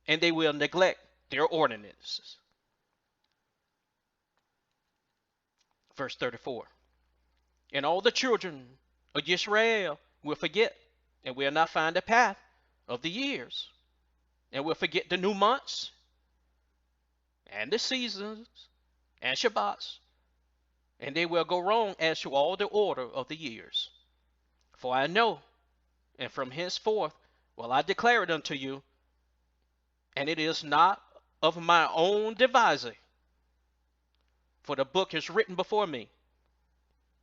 and they will neglect their ordinances. Verse 34. And all the children of Israel will forget, and will not find the path of the years, and will forget the new months, and the seasons, and Shabbats, and they will go wrong as to all the order of the years. For I know, and from henceforth will I declare it unto you, and it is not of my own devising, for the book is written before me,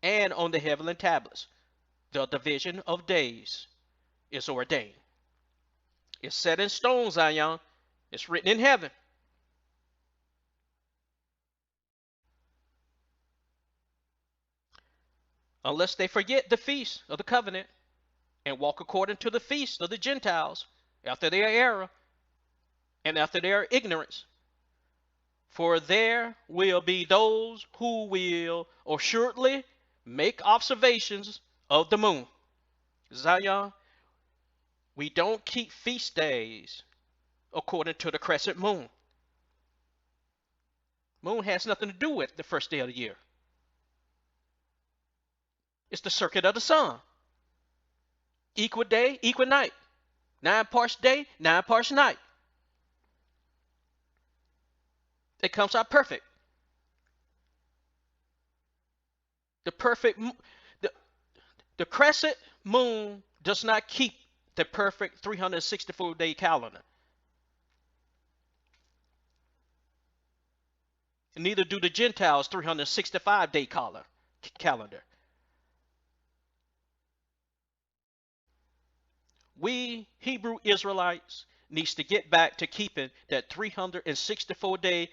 and on the heavenly tablets the division of days is ordained. It's set in stone, Zion. It's written in heaven. Unless they forget the feast of the covenant and walk according to the feast of the Gentiles after their error and after their ignorance. For there will be those who will assuredly make observations of the moon. Zion, we don't keep feast days according to the crescent moon. Moon has nothing to do with the first day of the year. It's the circuit of the sun. Equal day, equal night. 9 parts day, 9 parts night. It comes out perfect. The the crescent moon does not keep the perfect 364-day calendar. And neither do the Gentiles 365-day calendar. We Hebrew Israelites needs to get back to keeping that 364-day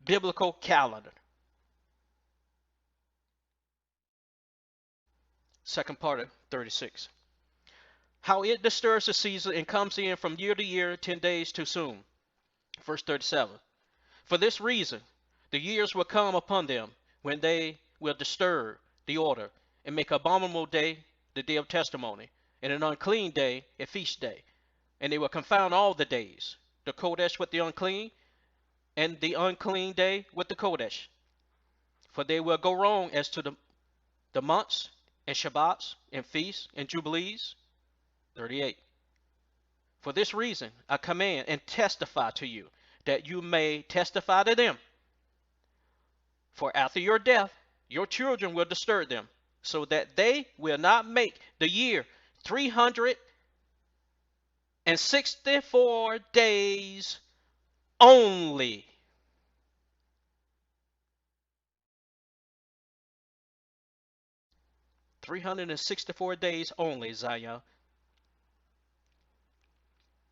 biblical calendar. Second part of 36. How it disturbs the season and comes in from year to year 10 days too soon. Verse 37. For this reason, the years will come upon them when they will disturb the order and make abominable day the day of testimony, and an unclean day a feast day. And they will confound all the days, the Kodesh with the unclean, and the unclean day with the Kodesh. For they will go wrong as to the months, and Shabbats, and feasts, and jubilees. 38. For this reason I command and testify to you, that you may testify to them. For after your death, your children will disturb them, so that they will not make the year 364 days only. "364 days only, Zion.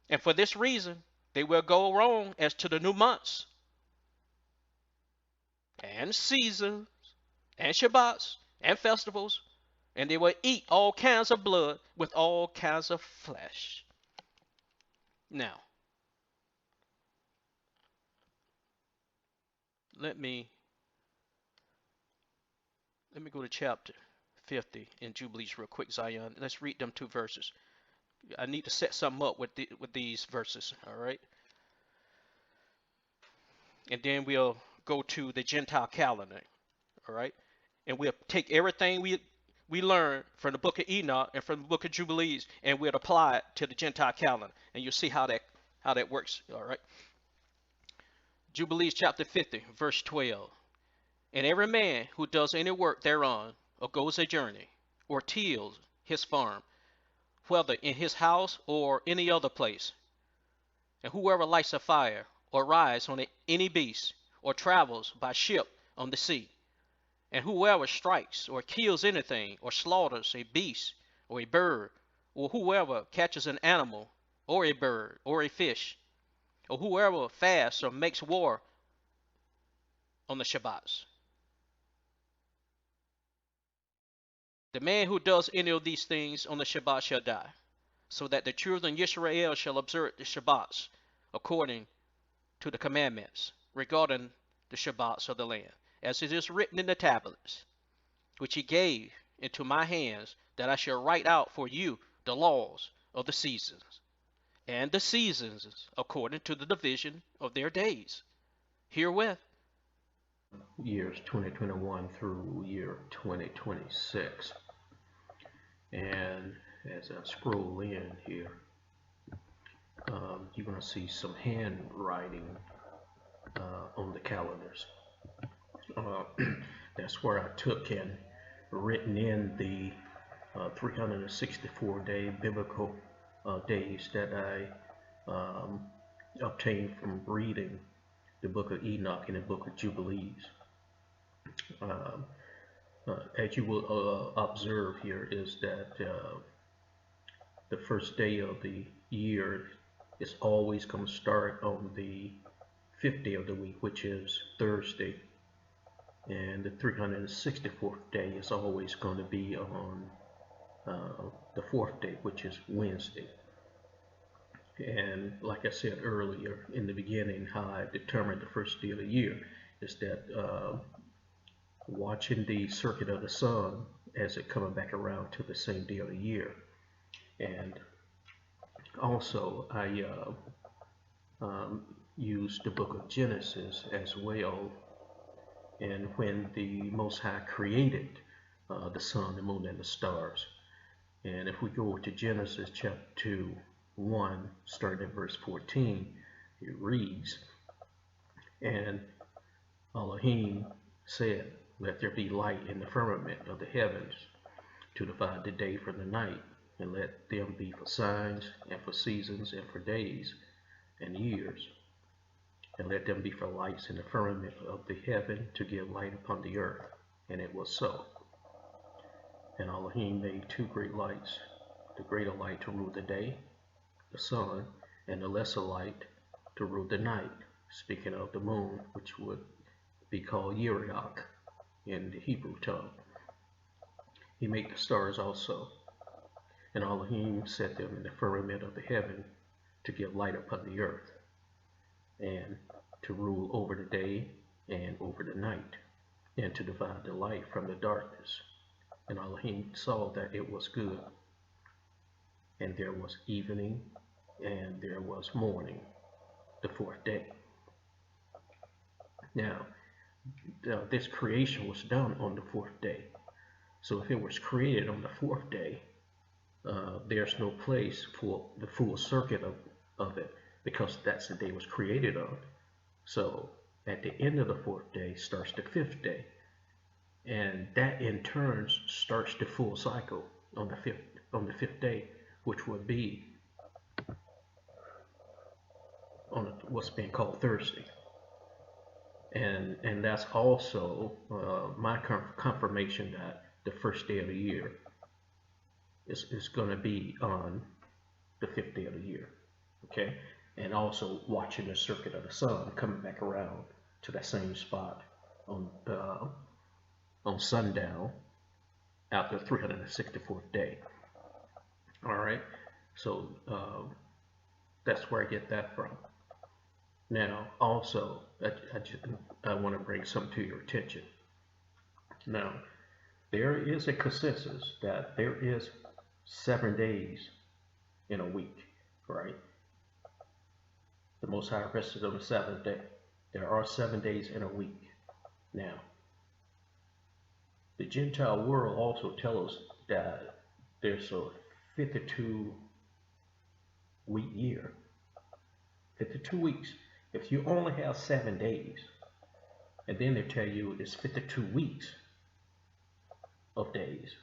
And for this reason, they will go wrong as to the new months, and seasons, and Shabbats, and festivals, And they will eat all kinds of blood with all kinds of flesh. Now, let me go to chapter 50 in Jubilees real quick, Zion. Let's read them 2 verses. I need to set something up with these verses, all right? And then we'll go to the Gentile calendar, all right? And we'll take everything we learned from the book of Enoch and from the book of Jubilees, and we'll apply it to the Gentile calendar, and you'll see how that works, all right? Jubilees chapter 50, verse 12. And every man who does any work thereon, or goes a journey, or tills his farm, whether in his house or any other place, and whoever lights a fire, or rides on any beast, or travels by ship on the sea, and whoever strikes or kills anything, or slaughters a beast, or a bird, or whoever catches an animal, or a bird, or a fish, or whoever fasts or makes war on the Shabbats. The man who does any of these things on the Shabbat shall die, so that the children of Israel shall observe the Shabbats according to the commandments regarding the Shabbats of the land, as it is written in the tablets, which he gave into my hands, that I shall write out for you the laws of the seasons, and the seasons according to the division of their days. Herewith, years 2021 through year 2026. And as I scroll in here, you're going to see some handwriting on the calendars. That's where I took and written in the 364-day biblical days that I obtained from reading the book of Enoch and the book of Jubilees. As you will observe here, is that the first day of the year is always going to start on the 5th day of the week, which is Thursday, and the 364th day is always going to be on the 4th day, which is Wednesday. And like I said earlier in the beginning, how I determined the first day of the year is that watching the circuit of the sun as it coming back around to the same day of the year. And also I used the book of Genesis as well, and when the Most High created the sun, the moon, and the stars. And if we go to Genesis chapter 1, starting at verse 14, it reads, and Elohim said, let there be light in the firmament of the heavens to divide the day from the night, and let them be for signs, and for seasons, and for days, and years. And let them be for lights in the firmament of the heaven to give light upon the earth. And it was so. And Elohim made 2 great lights, the greater light to rule the day, the sun, and the lesser light to rule the night, speaking of the moon, which would be called Yeriach in the Hebrew tongue. He made the stars also, and Elohim set them in the firmament of the heaven to give light upon the earth, and to rule over the day and over the night, and to divide the light from the darkness. And Elohim saw that it was good. And there was evening, and there was morning, the 4th day. Now, this creation was done on the 4th day. So if it was created on the 4th day, there's no place for the full circuit of it, because that's the day it was created on. So at the end of the 4th day starts the 5th day, and that in turn starts the full cycle on the 5th day, which would be on what's being called Thursday. And that's also my confirmation that the first day of the year is going to be on the 5th day of the year. Okay, and also watching the circuit of the sun coming back around to that same spot on sundown after the 364th day. All right, so that's where I get that from. Now, also, I want to bring something to your attention. Now, there is a consensus that there is 7 days in a week, right? The Most High rested on the seventh day. There are 7 days in a week. Now, the Gentile world also tells us that there's a 52-week year. 52 weeks. If you only have 7 days, and then they tell you it's 52 weeks of days.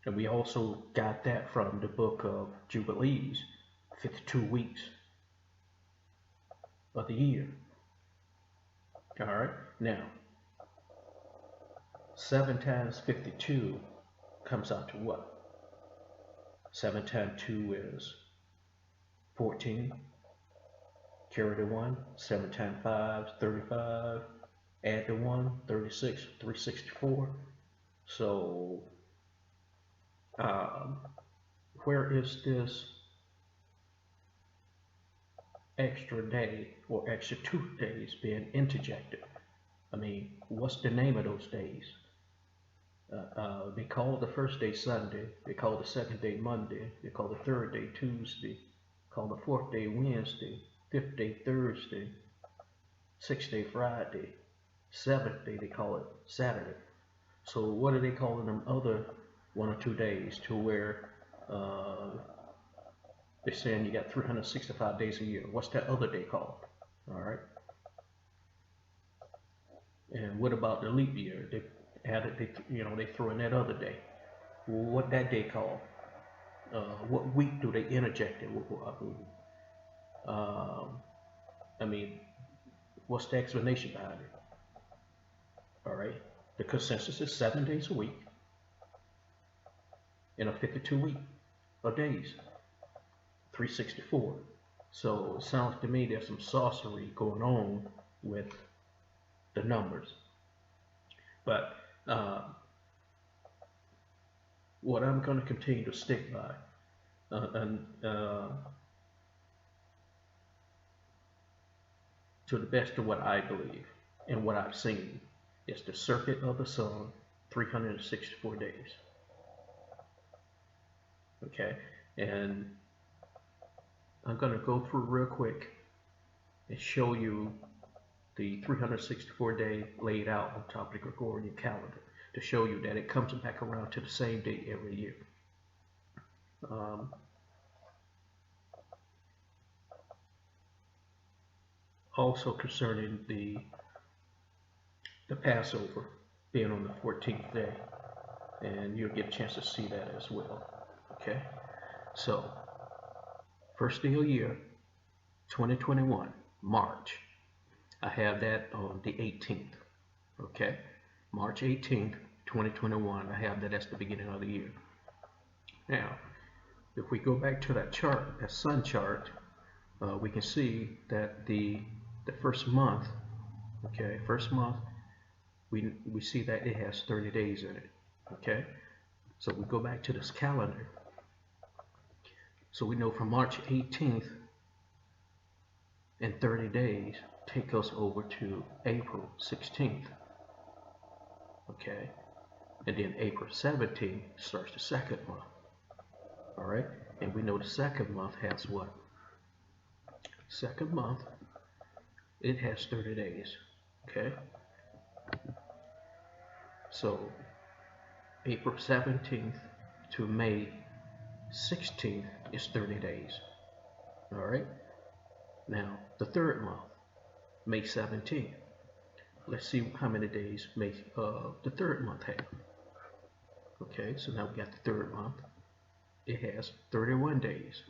And we also got that from the book of Jubilees, 52 weeks of the year. All right, now 7 times 52 comes out to what? 7 times 2 is 14. Carry the 1. 7 times 5 is 35. Add the 1, 36, 364. So, where is this extra day or extra 2 days being interjected? I mean, what's the name of those days? They call the first day Sunday, they call the second day Monday, they call the third day Tuesday, call the fourth day Wednesday, fifth day Thursday, sixth day Friday, seventh day they call it Saturday. So what are they calling them other 1 or 2 days to where they're saying you got 365 days a year? What's that other day called? All right. And what about the leap year? They added, they throw in that other day. Well, what that day called? What week do they interject it? I mean, what's the explanation behind it? All right. The consensus is 7 days a week in a 52 week of days, 364. So it sounds to me there's some sorcery going on with the numbers. But what I'm going to continue to stick by, to the best of what I believe and what I've seen, is the circuit of the sun, 364 days. Okay, and I'm going to go through real quick and show you the 364 day laid out on top of the Gregorian calendar to show you that it comes back around to the same day every year. Also concerning the Passover being on the 14th day, and you'll get a chance to see that as well. Okay, so first day of the year, 2021, March. I have that on the 18th. Okay, March 18th, 2021. I have that as the beginning of the year. Now, if we go back to that chart, that sun chart, we can see that the first month, okay, first month, we see that it has 30 days in it. Okay, so we go back to this calendar. So we know from March 18th and 30 days take us over to April 16th. Okay, and then April 17th starts the second month. All right, and we know the second month has what? Second month, it has 30 days. Okay, so April 17th to May 16th is 30 days. All right, now the third month, May 17th. Let's see how many days the third month have. Okay, so now we got the third month. It has 31 days.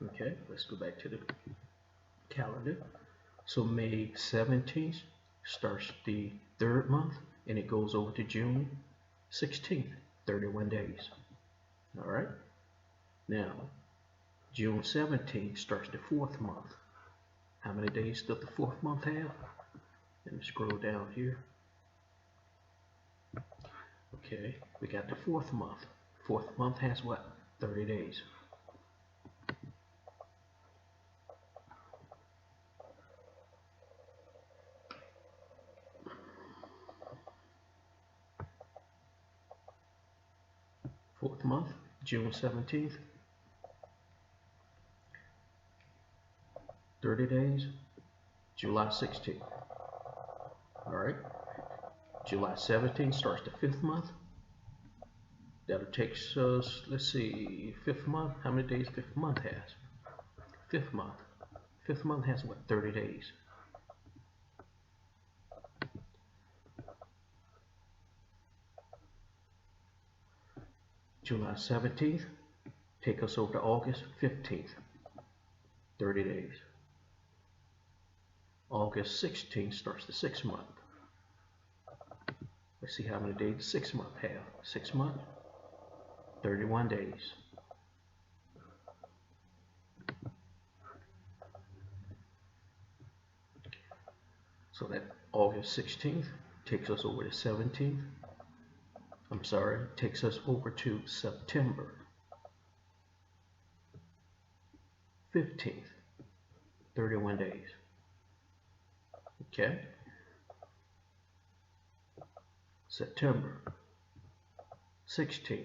Okay, let's go back to the calendar. So May 17th starts the third month, and it goes over to June 16th, 31 days. All right, now June 17th starts the fourth month. How many days does the fourth month have? Let me scroll down here. Okay, we got the fourth month. Fourth month has what? 30 days. Fourth month, June 17th, 30 days, July 16th. All right, July 17th starts the fifth month. That'll take us, let's see, fifth month. How many days fifth month has? Fifth month. Fifth month has what? 30 days. July 17th, take us over to August 15th, 30 days. August 16th starts the sixth month. Let's see how many days the sixth month have. Sixth month, 31 days. So that August 16th takes us over to 17th. I'm sorry, takes us over to September 15th, 31 days. Okay? September 16th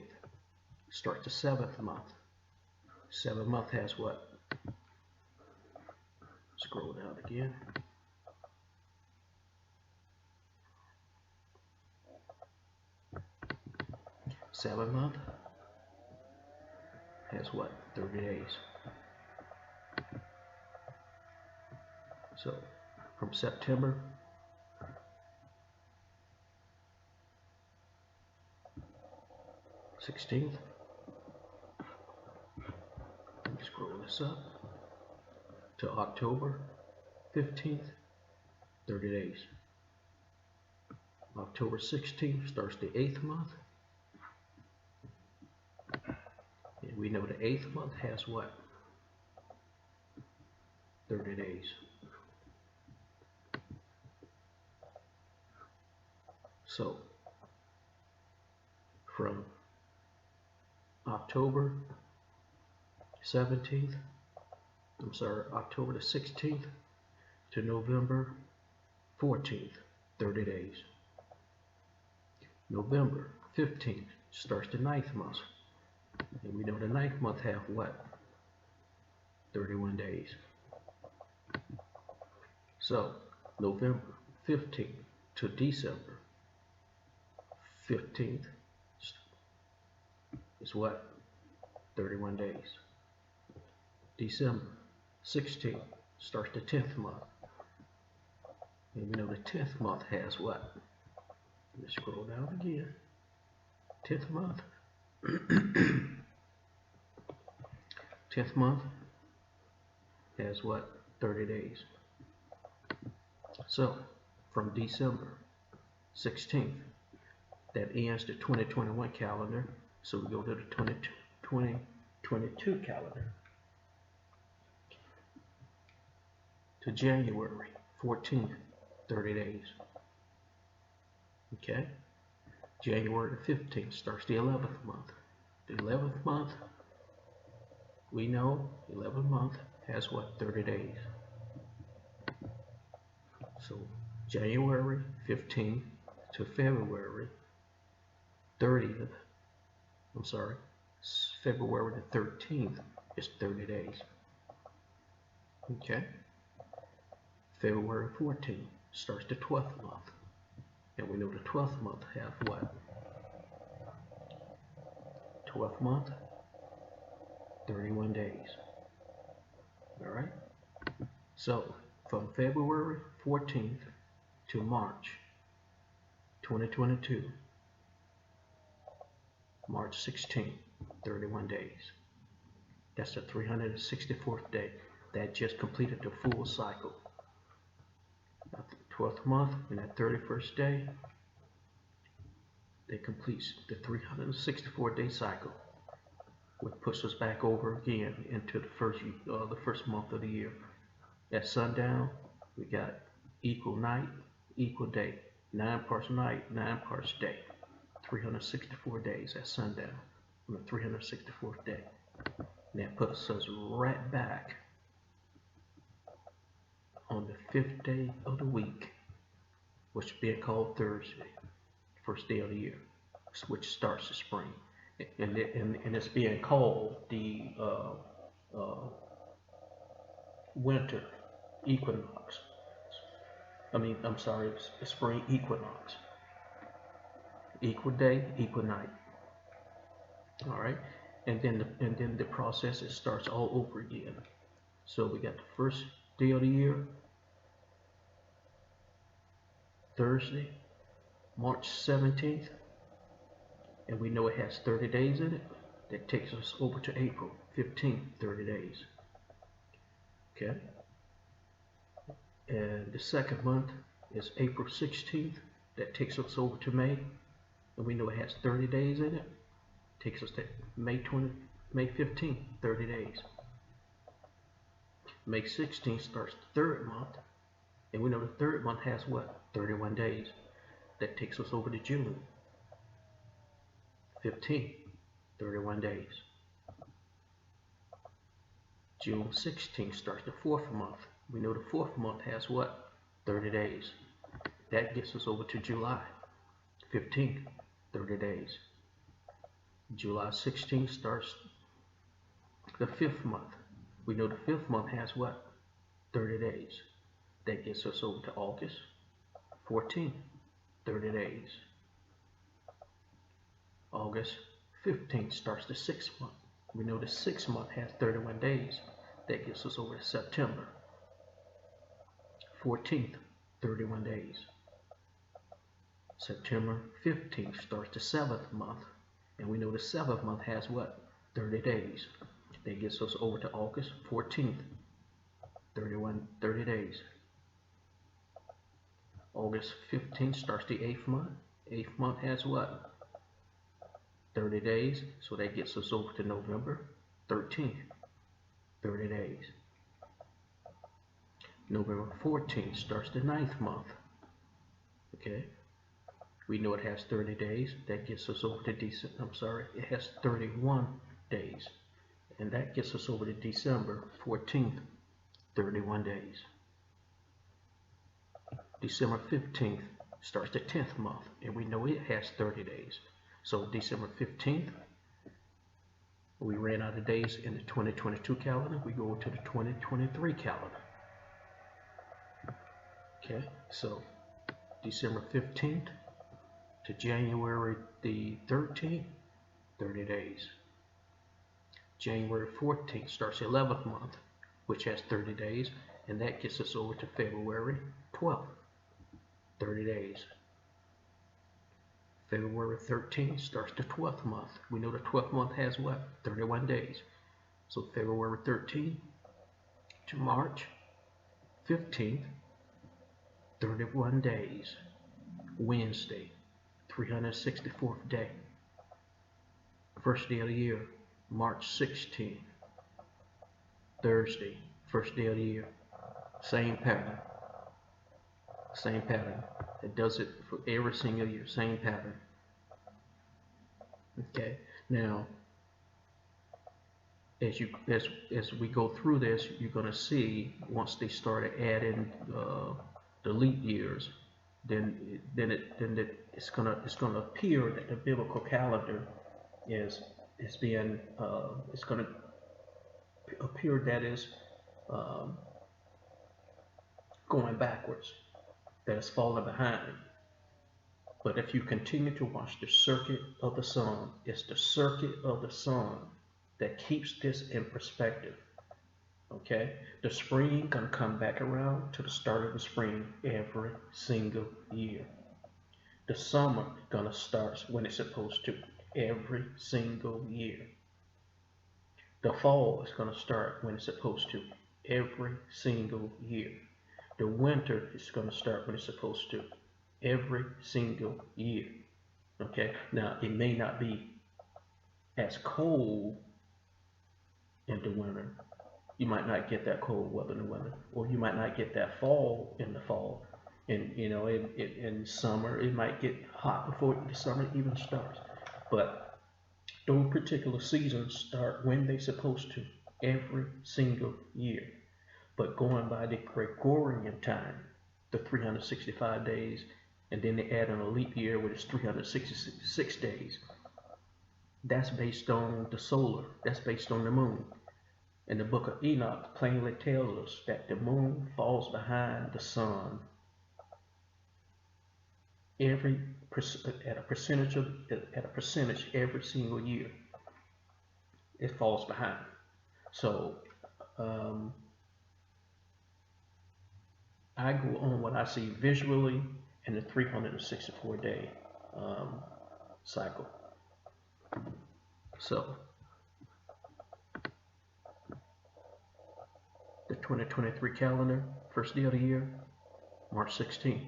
starts the seventh month. Seventh month has what? Scroll down again. Seventh month has what? 30 days. So from September 16th, let me scroll this up, to October 15th, 30 days. October 16th starts the eighth month. And we know the eighth month has what? 30 days. So from October 17th, I'm sorry, October the 16th to November 14th, 30 days. November 15th starts the ninth month. And we know the ninth month have what? 31 days. So November 15th to December 15th is what? 31 days. December 16th starts the 10th month. And we know the 10th month has what? Let's scroll down again. 10th month. 10th month has what? 30 days. So from December 16th, that ends the 2021 calendar. So we go to the 2022 calendar. To January 14th, 30 days. Okay? January 15th starts the 11th month. The 11th month, we know 11th month has what? 30 days. So January 15th to February 30th, I'm sorry, February the 13th is 30 days. Okay? February 14th starts the 12th month. And we know the 12th month have what? 12th month, 31 days. All right? So from February 14th to March 2022, March 16th, 31 days. That's the 364th day. That just completed the full cycle. Now, the 12th month and that 31st day, that completes the 364-day cycle, which puts us back over again into the first month of the year. At sundown, we got equal night, equal day. 9 parts night, 9 parts day. 364 days at sundown on the 364th day. And that puts us right back on the fifth day of the week, which is being called Thursday, first day of the year, which starts the spring. And it's being called the winter equinox. I'm sorry, spring equinox. Equal day, equal night. All right, and then the process it starts all over again. So we got the first day of the year, Thursday, March 17th, and we know it has 30 days in it. That takes us over to April 15th, 30 days. Okay, and the second month is April 16th. That takes us over to May, and we know it has 30 days in it. Takes us to May 15th, 30 days. May 16th starts the third month, and we know the third month has what? 31 days. That takes us over to June 15th, 31 days. June 16th starts the fourth month. We know the fourth month has what? 30 days. That gets us over to July 15th, 30 days. July 16th starts the fifth month. We know the fifth month has what? 30 days. That gets us over to August 14th, 30 days. August 15th starts the sixth month. We know the sixth month has 31 days. That gets us over to September 14th, 31 days. September 15th starts the seventh month. And we know the seventh month has what? 30 days. That gets us over to August 14th, 30 days. August 15th starts the eighth month. Eighth month has what? 30 days. So that gets us over to November 13th, 30 days. November 14th starts the ninth month. Okay. We know it has 30 days. That gets us over to it has 31 days. And that gets us over to December 14th, 31 days. December 15th starts the 10th month, and we know it has 30 days. So December 15th, we ran out of days in the 2022 calendar. We go to the 2023 calendar. Okay, so December 15th to January the 13th, 30 days. January 14th starts the 11th month, which has 30 days, and that gets us over to February 12th, 30 days. February 13th starts the 12th month. We know the 12th month has what? 31 days. So February 13th to March 15th, 31 days. Wednesday, 364th day. First day of the year, March 16th. Thursday, first day of the year. Same pattern. Same pattern. It does it for every single year. Same pattern. Okay. Now, as we go through this, you're going to see once they started adding the leap years, then it's gonna appear that the biblical calendar is being it's gonna appear that is going backwards, that is falling behind. But if you continue to watch the circuit of the sun, it's the circuit of the sun that keeps this in perspective. Okay, the spring gonna come back around to the start of the spring every single year. The summer gonna start when it's supposed to every single year. The fall is gonna start when it's supposed to every single year. The winter is gonna start when it's supposed to every single year. Okay, now it may not be as cold in the winter. You might not get that cold weather in the winter, or you might not get that fall in the fall. And in summer it might get hot before the summer even starts. But those particular seasons start when they're supposed to every single year. But going by the Gregorian time, the 365 days, and then they add in a leap year, which is 366 days. That's based on the solar. That's based on the moon. And the book of Enoch plainly tells us that the moon falls behind the sun every at a percentage every single year. It falls behind. So um, I go on what I see visually in the 364-day cycle. So the 2023 calendar, first day of the year, March 16th.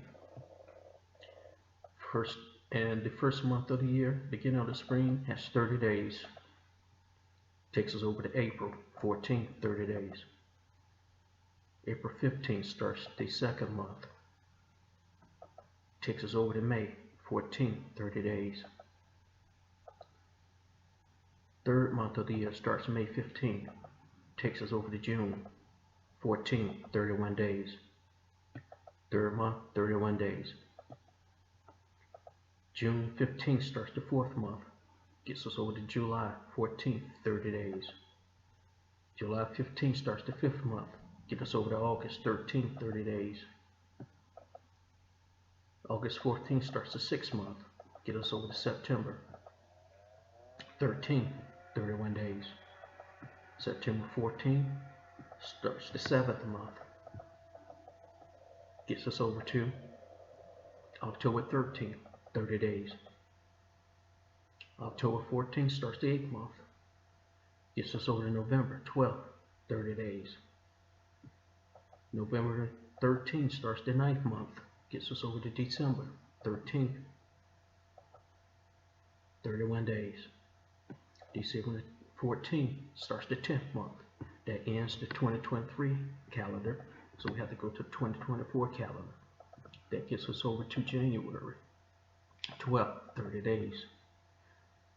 And the first month of the year, beginning of the spring, has 30 days. Takes us over to April 14th, 30 days. April 15th starts the second month. Takes us over to May 14th, 30 days. Third month of the year starts May 15th. Takes us over to June 14th, 31 days. Third month, 31 days. June 15th starts the fourth month. Gets us over to July 14th, 30 days. July 15th starts the fifth month. Gets us over to August 13th, 30 days. August 14th starts the sixth month. Get us over to September 13th, 31 days. September 14th starts the seventh month. Gets us over to October 13th, 30 days. October 14th starts the eighth month. Gets us over to November 12th, 30 days. November 13th starts the ninth month. Gets us over to December 13th, 31 days. December 14th starts the 10th month. That ends the 2023 calendar. So we have to go to the 2024 calendar. That gets us over to January 12th, 30 days.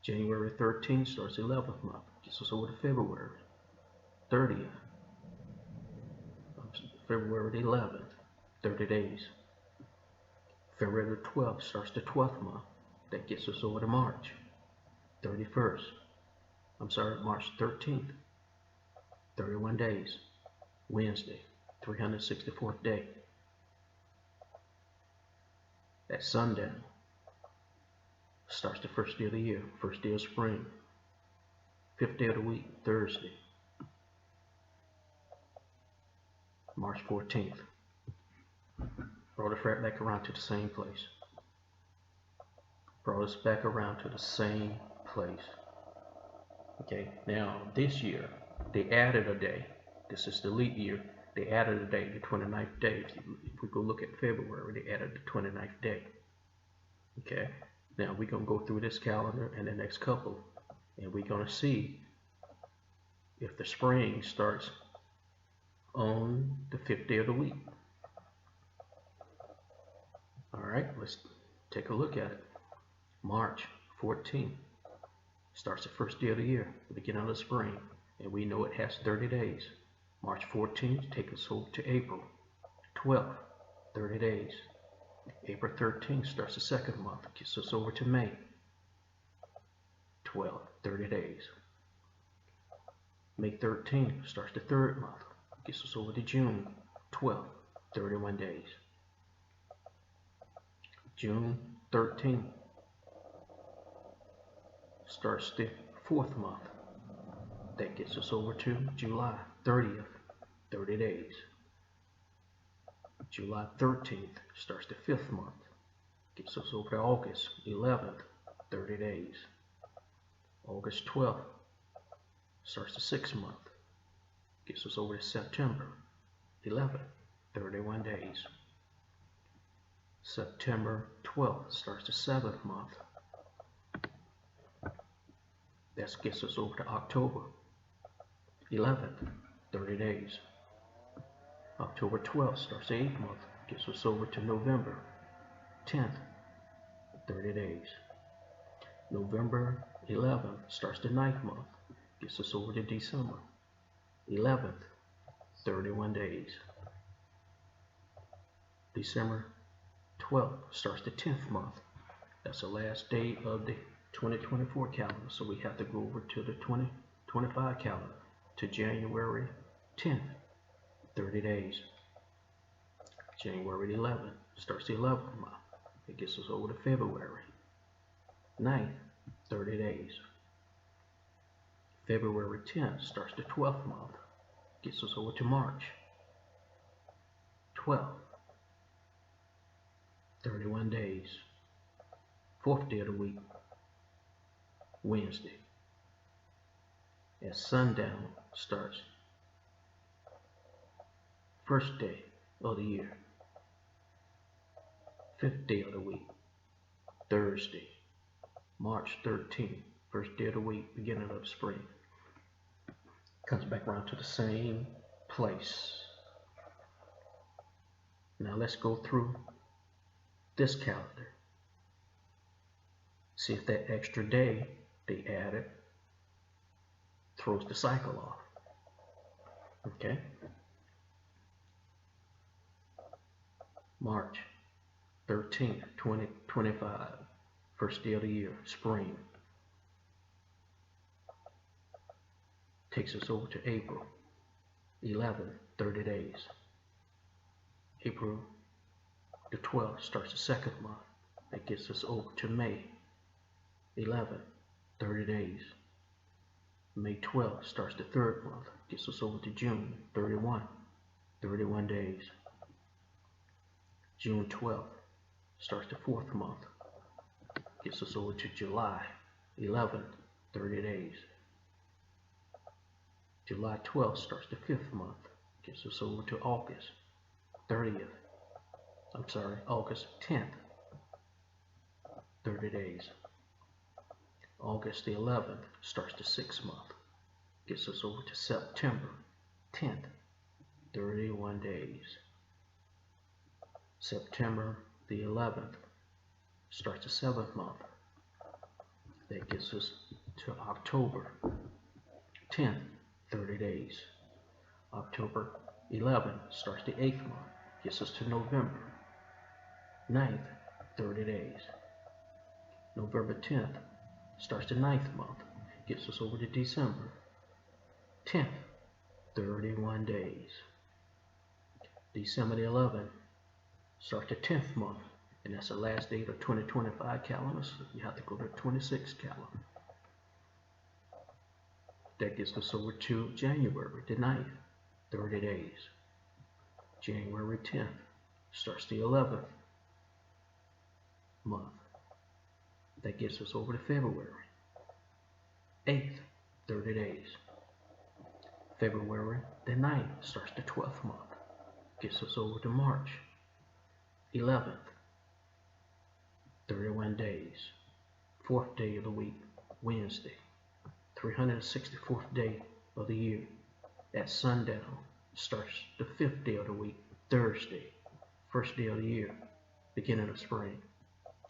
January 13th starts the 11th month. Gets us over to February 30th. February the 11th, 30 days. February 12th starts the 12th month. That gets us over to March 31st. March 13th, 31 days. Wednesday, 364th day. At sundown starts the first day of the year, first day of spring. Fifth day of the week, Thursday, March 14th. Brought us right back around to the same place. Brought us back around to the same place. Okay, now this year, they added a day. This is the leap year. They added a day, the 29th day. If we go look at February, they added the 29th day. Okay, now we're going to go through this calendar and the next couple, and we're going to see if the spring starts on the fifth day of the week. All right, let's take a look at it. March 14th starts the first day of the year, the beginning of the spring, and we know it has 30 days. March 14th takes us over to April 12th, 30 days. April 13th starts the second month, gets us over to May 12th, 30 days. May 13th starts the third month, gets us over to June 12th, 31 days. June 13th starts the fourth month. That gets us over to July 30th, 30 days. July 13th starts the fifth month. Gets us over to August 11th, 30 days. August 12th starts the sixth month. Gets us over to September 11th, 31 days. September 12th starts the seventh month. That gets us over to October 11th, 30 days. October 12th starts the eighth month, Gets us over to November 10th, 30 days. November 11th starts the ninth month. Gets us over to December 11th, 31 days. December 12th starts the 10th month. That's the last day of the 2024 calendar. So we have to go over to the 2025 calendar to January 10th, 30 days. January 11th starts the 11th month. It gets us over to February 9th, 30 days. February 10th starts the 12th month. Gets us over to March 12th, 31 days. Fourth day of the week, Wednesday. At sundown starts first day of the year. Fifth day of the week, Thursday, March 13th, first day of the week, beginning of spring. Comes back around to the same place. Now let's go through this calendar. See if that extra day they added throws the cycle off. Okay? March 13th, 2025, first day of the year, spring. Takes us over to April 11th, 30 days. April the 12th starts the second month. That gets us over to May 11th, 30 days. May 12th starts the third month. Gets us over to June 31 days. June 12th starts the fourth month. Gets us over to July 11th, 30 days. July 12th starts the fifth month. Gets us over to August 10th, 30 days. August the 11th starts the sixth month. Gets us over to September 10th, 31 days. September the 11th starts the seventh month. That gets us to October 10th, 30 days. October 11th starts the eighth month. Gets us to November 9th, 30 days. November 10th starts the ninth month. Gets us over to December 10th, 31 days. December the 11th starts the 10th month, and that's the last day of the 2025 calendar, so you have to go to the 26th calendar. That gets us over to January the 9th, 30 days. January 10th starts the 11th month. That gets us over to February 8th, 30 days. February the 9th starts the 12th month. Gets us over to March 11th, 31 days. Fourth day of the week, Wednesday. 364th day of the year. At sundown starts the fifth day of the week, Thursday. First day of the year, beginning of spring.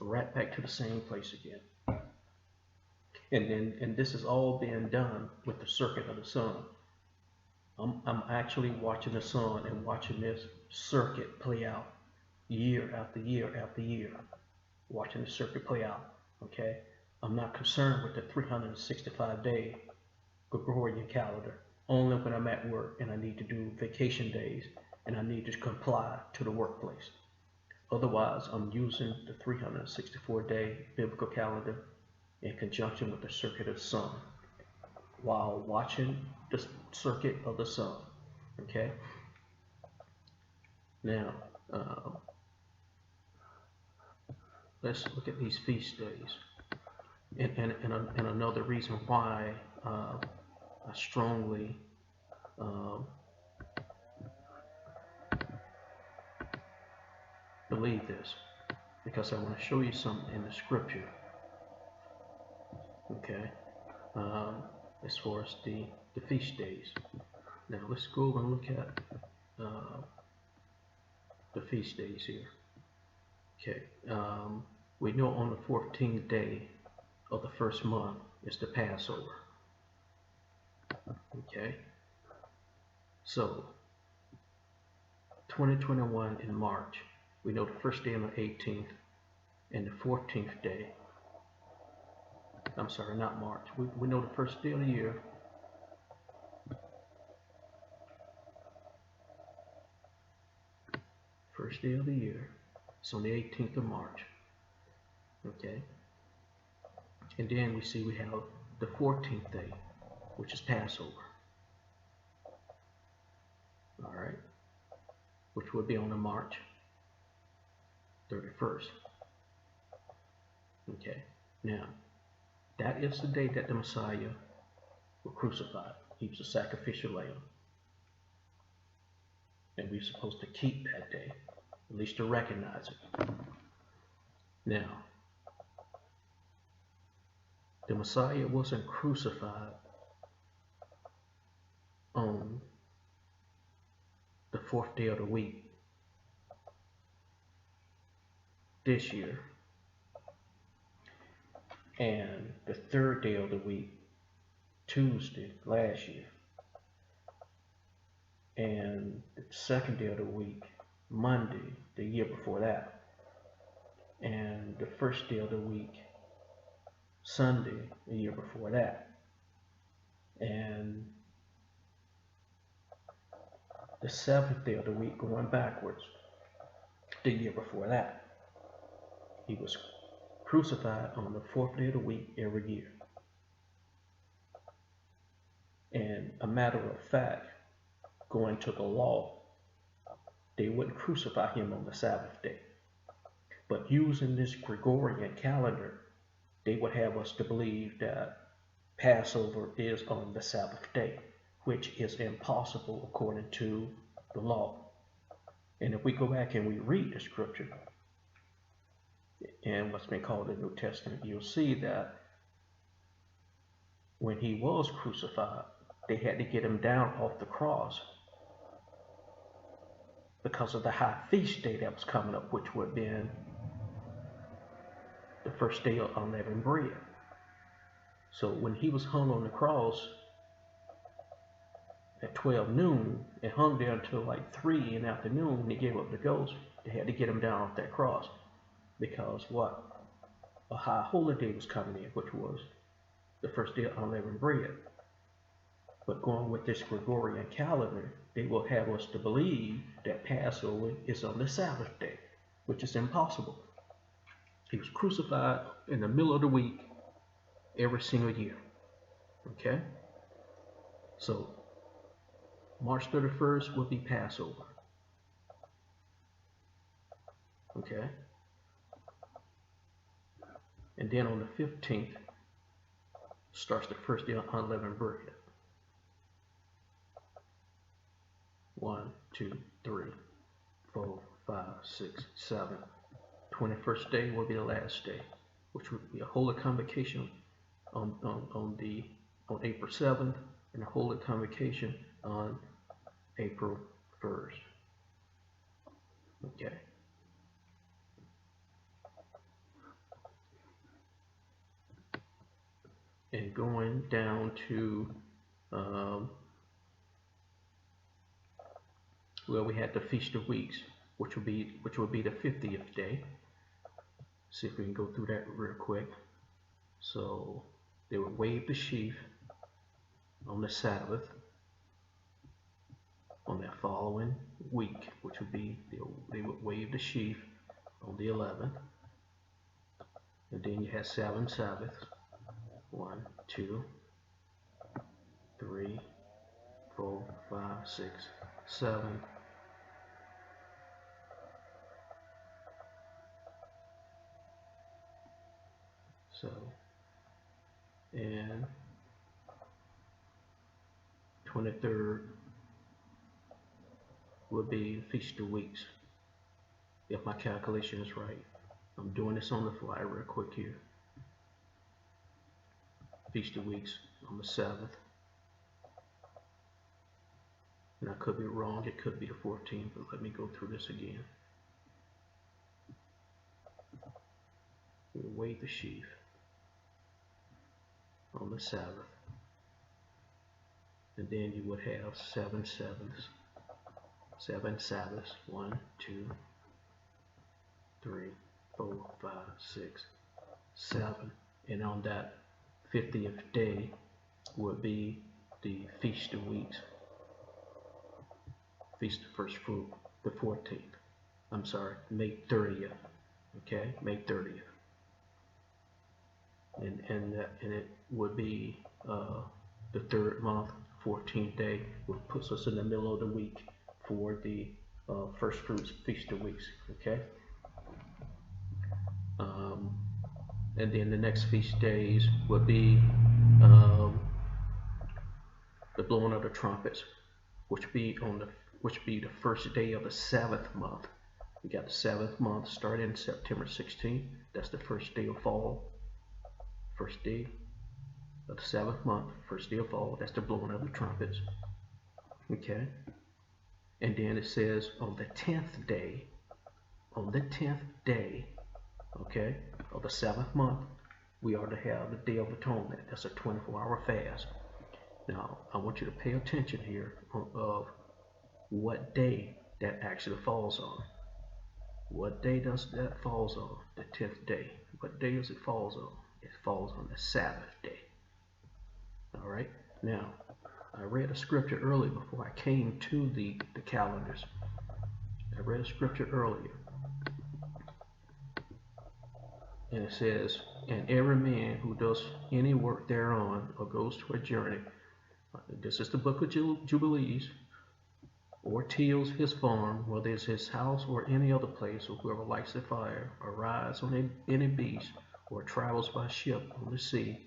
Right back to the same place again. And this is all being done with the circuit of the sun. I'm actually watching the sun and watching this circuit play out year after year after year. Watching the circuit play out. Okay? I'm not concerned with the 365-day Gregorian calendar. Only when I'm at work and I need to do vacation days and I need to comply to the workplace. Otherwise, I'm using the 364-day biblical calendar in conjunction with the circuit of the sun while watching the circuit of the sun. Okay? Now, let's look at these feast days. And another reason why I strongly believe this, because I want to show you something in the scripture. Okay, as far as the feast days. Now let's go over and look at the feast days here. Okay. We know on the 14th day of the first month is the Passover. Okay. So 2021 in March, we know the first day on the 18th and the 14th day. I'm sorry, not March. We know the first day of the year. First day of the year. It's on the 18th of March. Okay. And then we see we have the 14th day, which is Passover. All right. Which would be on the March 31st. Okay. Now, that is the day that the Messiah was crucified. He was a sacrificial lamb. And we're supposed to keep that day, at least to recognize it. Now, the Messiah wasn't crucified on the 4th day of the week this year, and the 3rd day of the week, Tuesday, last year, and the 2nd day of the week, Monday, the year before that, and the 1st day of the week, Sunday, the year before that, and the 7th day of the week going backwards, the year before that. He was crucified on the 4th day of the week every year. And a matter of fact, going to the law, they wouldn't crucify him on the Sabbath day. But using this Gregorian calendar, they would have us to believe that Passover is on the Sabbath day, which is impossible according to the law. And if we go back and we read the scripture and what's been called the New Testament, you'll see that when he was crucified, they had to get him down off the cross because of the high feast day that was coming up, which would have been the first day of unleavened bread. So when he was hung on the cross at 12 noon and hung there until like 3 in the afternoon when he gave up the ghost, they had to get him down off that cross because what? A high holy day was coming in, which was the first day of unleavened bread. But going with this Gregorian calendar, they will have us to believe that Passover is on the Sabbath day, which is impossible. He was crucified in the middle of the week every single year. Okay? So, March 31st will be Passover. Okay? And then on the 15th starts the first day of unleavened bread. 1, 2, 3, 4, 5, 6, 7. 21st day will be the last day, which would be a holy convocation on April 7th and a holy convocation on April 1st. Okay. And going down to well, we had the Feast of Weeks, which will be the 50th day. See if we can go through that real quick. So they would wave the sheaf on the Sabbath on that following week, which would be they would wave the sheaf on the 11th, and then you had 7 Sabbaths. 1, 2, 3, 4, 5, 6, 7. So, and 23rd will be Feast of Weeks, if my calculation is right. I'm doing this on the fly real quick here. Feast of Weeks on the 7th. And I could be wrong, it could be the 14th, but let me go through this again. You weigh the sheaf on the Sabbath, and then you would have 7 Sabbaths. 7 Sabbaths. 1, 2, 3, 4, 5, 6, 7. And on that 50th day would be the Feast of Weeks, Feast of First Fruit, the 14th. I'm sorry, May 30th. Okay, May 30th. And it would be the third month, 14th day, which puts us in the middle of the week for the First Fruits Feast of Weeks. Okay. And then the next feast days would be the blowing of the trumpets, which be the first day of the 7th month. We got the 7th month starting September 16th. That's the first day of fall. First day of the 7th month, first day of fall. That's the blowing of the trumpets. Okay. And then it says on the 10th day, okay, of the 7th month, we are to have the Day of Atonement. That's a 24-hour fast. Now, I want you to pay attention here of what day that actually falls on. What day does that falls on? The 10th day. What day does it falls on? It falls on the Sabbath day. All right. Now, I read a scripture earlier before I came to the calendars. I read a scripture earlier. And it says, and every man who does any work thereon or goes to a journey, this is the book of Jubilees, or tills his farm, whether it's his house or any other place, or whoever lights a fire, or rides on any beast, or travels by ship on the sea,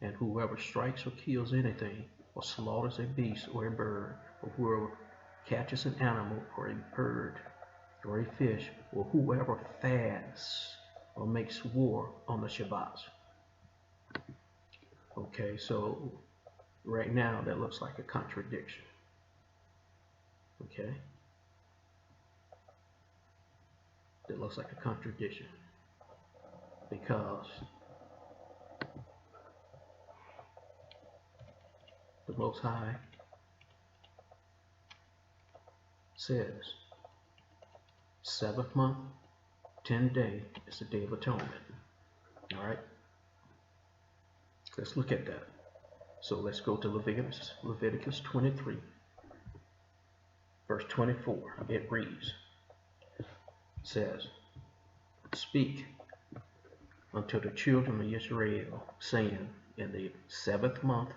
and whoever strikes or kills anything, or slaughters a beast or a bird, or whoever catches an animal or a bird or a fish, or whoever fasts or makes war on the Shabbats. Okay, so right now that looks like a contradiction. Okay, that looks like a contradiction because the Most High says 7th month, 10th day is the Day of Atonement. All right, let's look at that. So let's go to Leviticus 23, verse 24. It reads, says, speak unto the children of Israel, saying, in the 7th month,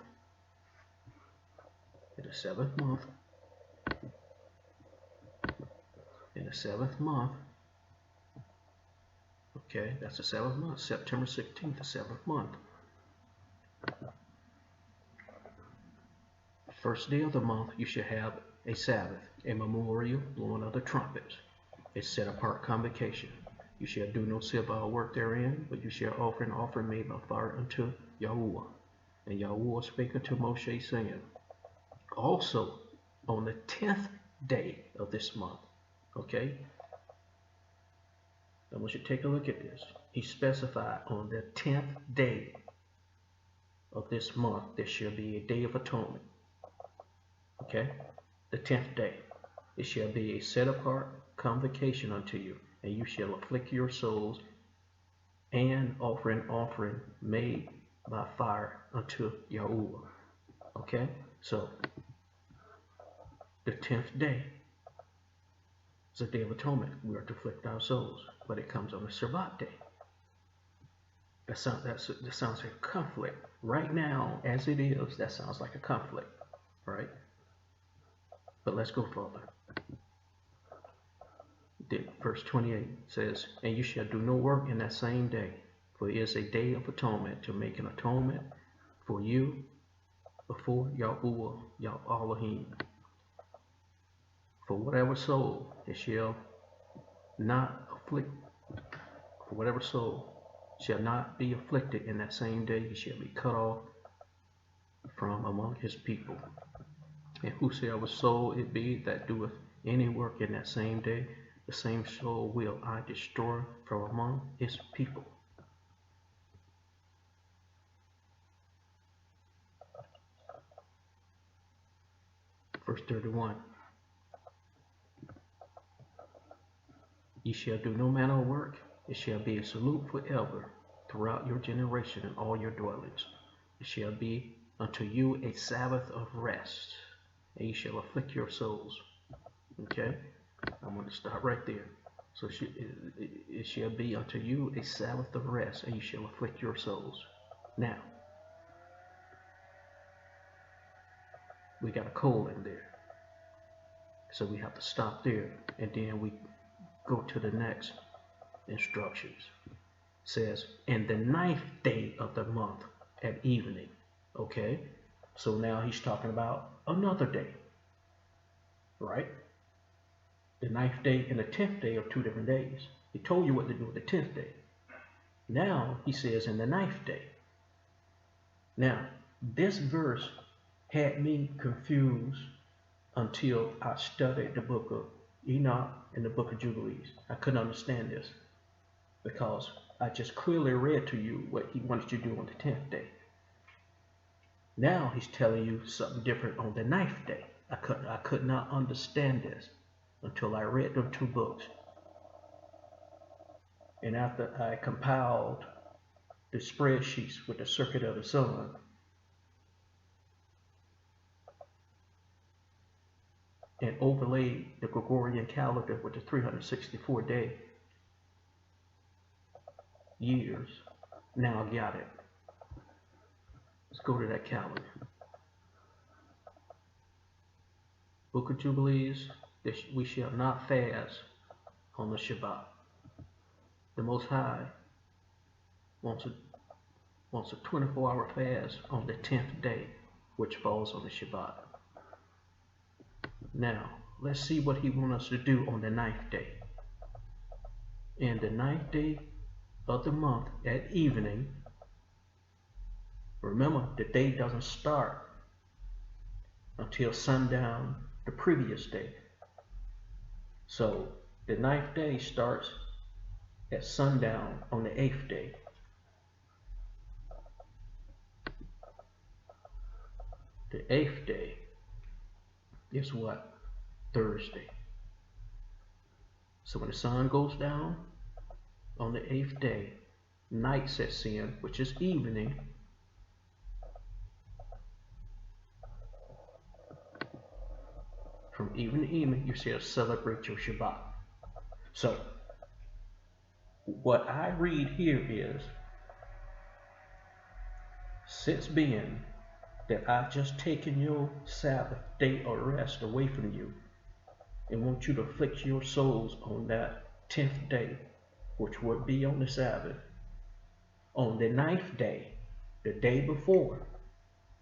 in the 7th month, in the 7th month, okay, that's the 7th month, September 16th, the 7th month. First day of the month, you should have a Sabbath, a memorial blowing of the trumpets, a set apart convocation. You shall do no servile work therein, but you shall offer an offering made by fire unto Yahuwah. And Yahuwah spake unto Moshe, saying, also on the 10th day of this month, okay? I want you to take a look at this. He specified on the 10th day of this month, there shall be a day of atonement. Okay? The 10th day. It shall be a set apart convocation unto you, and you shall afflict your souls and offer an offering made by fire unto Yahuwah. Okay? So, the 10th day is a day of atonement. We are to afflict our souls, but it comes on the Shabbat day. That sounds like a conflict. Right now, as it is, that sounds like a conflict, right? But let's go further. Verse 28 says, and you shall do no work in that same day, for it is a day of atonement, to make an atonement for you before Yahuwah, Elohim. For whatever soul it shall not afflict, for whatever soul shall not be afflicted in that same day, he shall be cut off from among his people. And whosoever soul it be that doeth any work in that same day, the same soul will I destroy from among his people. Verse 31. Ye shall do no manner of work. It shall be a salute forever throughout your generation and all your dwellings. It shall be unto you a Sabbath of rest, and ye shall afflict your souls. Okay? I'm going to stop right there. So it shall be unto you a Sabbath of rest, and you shall afflict your souls. Now, we got a colon there. So we have to stop there, and then we go to the next instructions. It says, and the 9th day of the month at evening. Okay? So now he's talking about another day. Right? The 9th day and the 10th day are 2 different days. He told you what to do with the 10th day. Now he says in the 9th day. Now, this verse had me confused until I studied the book of Enoch and the book of Jubilees. I couldn't understand this because I just clearly read to you what he wanted you to do on the 10th day. Now he's telling you something different on the 9th day. I could not understand this until I read them 2 books. And after I compiled the spreadsheets with the circuit of the sun, and overlaid the Gregorian calendar with the 364-day years, now I got it. Let's go to that calendar. Book of Jubilees, we shall not fast on the Shabbat. The Most High wants a 24-hour fast on the 10th day, which falls on the Shabbat. Now, let's see what he wants us to do on the 9th day. And the 9th day of the month at evening, remember, the day doesn't start until sundown the previous day. So the 9th day starts at sundown on the 8th day. The 8th day is what? Thursday. So when the sun goes down on the 8th day, night sets in, which is evening. From evening to evening, you shall celebrate your Shabbat. So, what I read here is, since being that I've just taken your Sabbath day of rest away from you and want you to afflict your souls on that 10th day, which would be on the Sabbath, on the 9th day, the day before,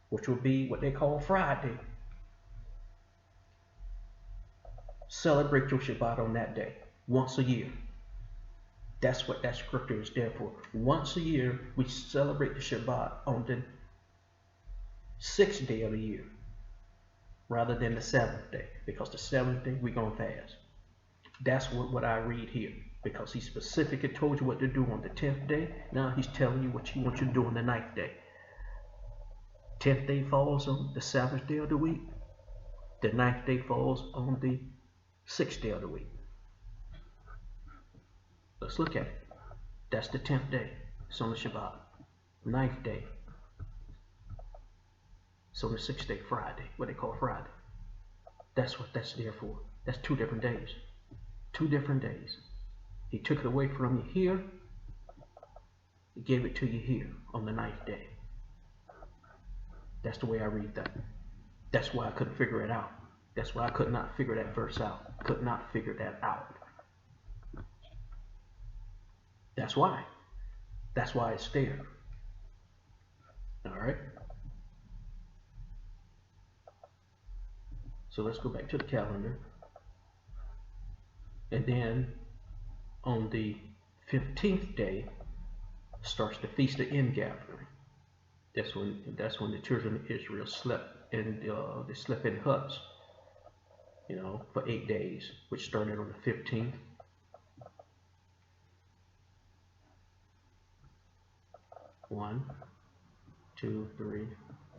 which would be what they call Friday, celebrate your Shabbat on that day, once a year. That's what that scripture is there for. Once a year, we celebrate the Shabbat on the 6th day of the year, rather than the 7th day, because the 7th day we're going to fast. That's what I read here, because he specifically told you what to do on the 10th day. Now he's telling you what he wants you to do on the 9th day. 10th day falls on the 7th day of the week. The 9th day falls on the 6th day of the week. Let's look at it. That's the 10th day. It's on the Shabbat. 9th day. It's on the 6th day, Friday. What they call Friday. That's what that's there for. That's 2 different days. 2 different days. He took it away from you here. He gave it to you here on the 9th day. That's the way I read that. That's why I couldn't figure it out. That's why I could not figure that verse out. Could not figure that out. That's why. That's why it's there. Alright? So let's go back to the calendar. And then on the 15th day starts the Feast of Ingathering. That's when the children of Israel slept, and they slept in huts, for 8 days, which started on the 15th. One, two, three,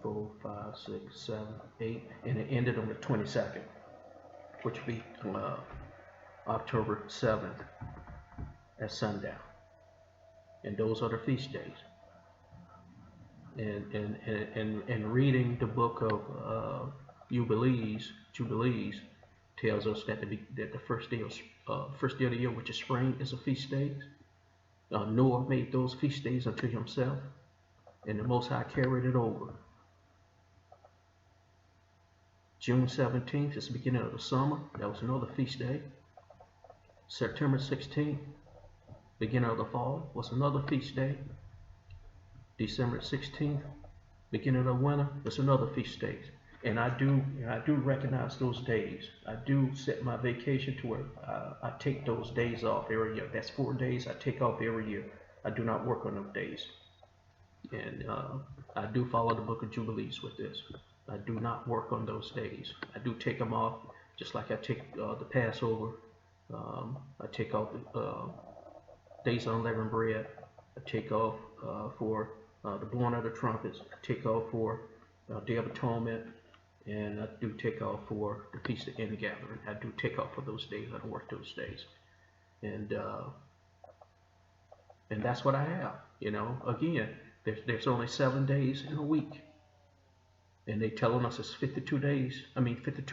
4, 5, 6, 7, 8, and it ended on the 22nd, which would be October 7th at sundown. And those are the feast days. And reading the book of Jubilees tells us that the first day of the year, which is spring, is a feast day. Noah made those feast days unto himself, and the Most High carried it over. June 17th is the beginning of the summer. That was another feast day. September 16th, beginning of the fall, was another feast day. December 16th, beginning of winter, was another feast day. And I do recognize those days. I do set my vacation to where I take those days off every year. That's 4 days I take off every year. I do not work on those days. And I do follow the book of Jubilees with this. I do not work on those days. I do take them off, just like I take the Passover. I take off the days of unleavened bread. I take off for the blowing of the trumpets. I take off for Day of Atonement. And I do take off for the Feast of Ingathering. I do take off for those days. I don't work those days. And that's what I have. You know, again, there's only 7 days in a week. And they telling us it's 52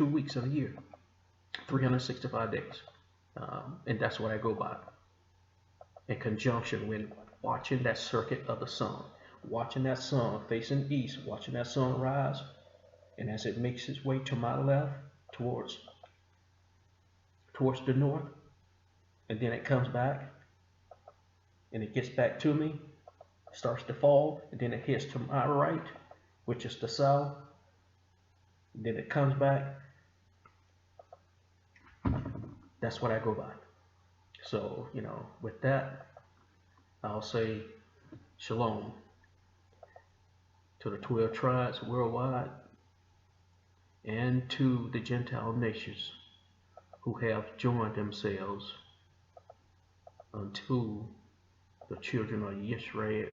weeks in a year. 365 days. And that's what I go by. In conjunction with watching that circuit of the sun. Watching that sun facing east. Watching that sun rise. And as it makes its way to my left, towards the north, and then it comes back, and it gets back to me, starts to fall, and then it hits to my right, which is the south, and then it comes back. That's what I go by. So, you know, with that, I'll say shalom to the 12 tribes worldwide, and to the Gentile nations who have joined themselves unto the children of Israel.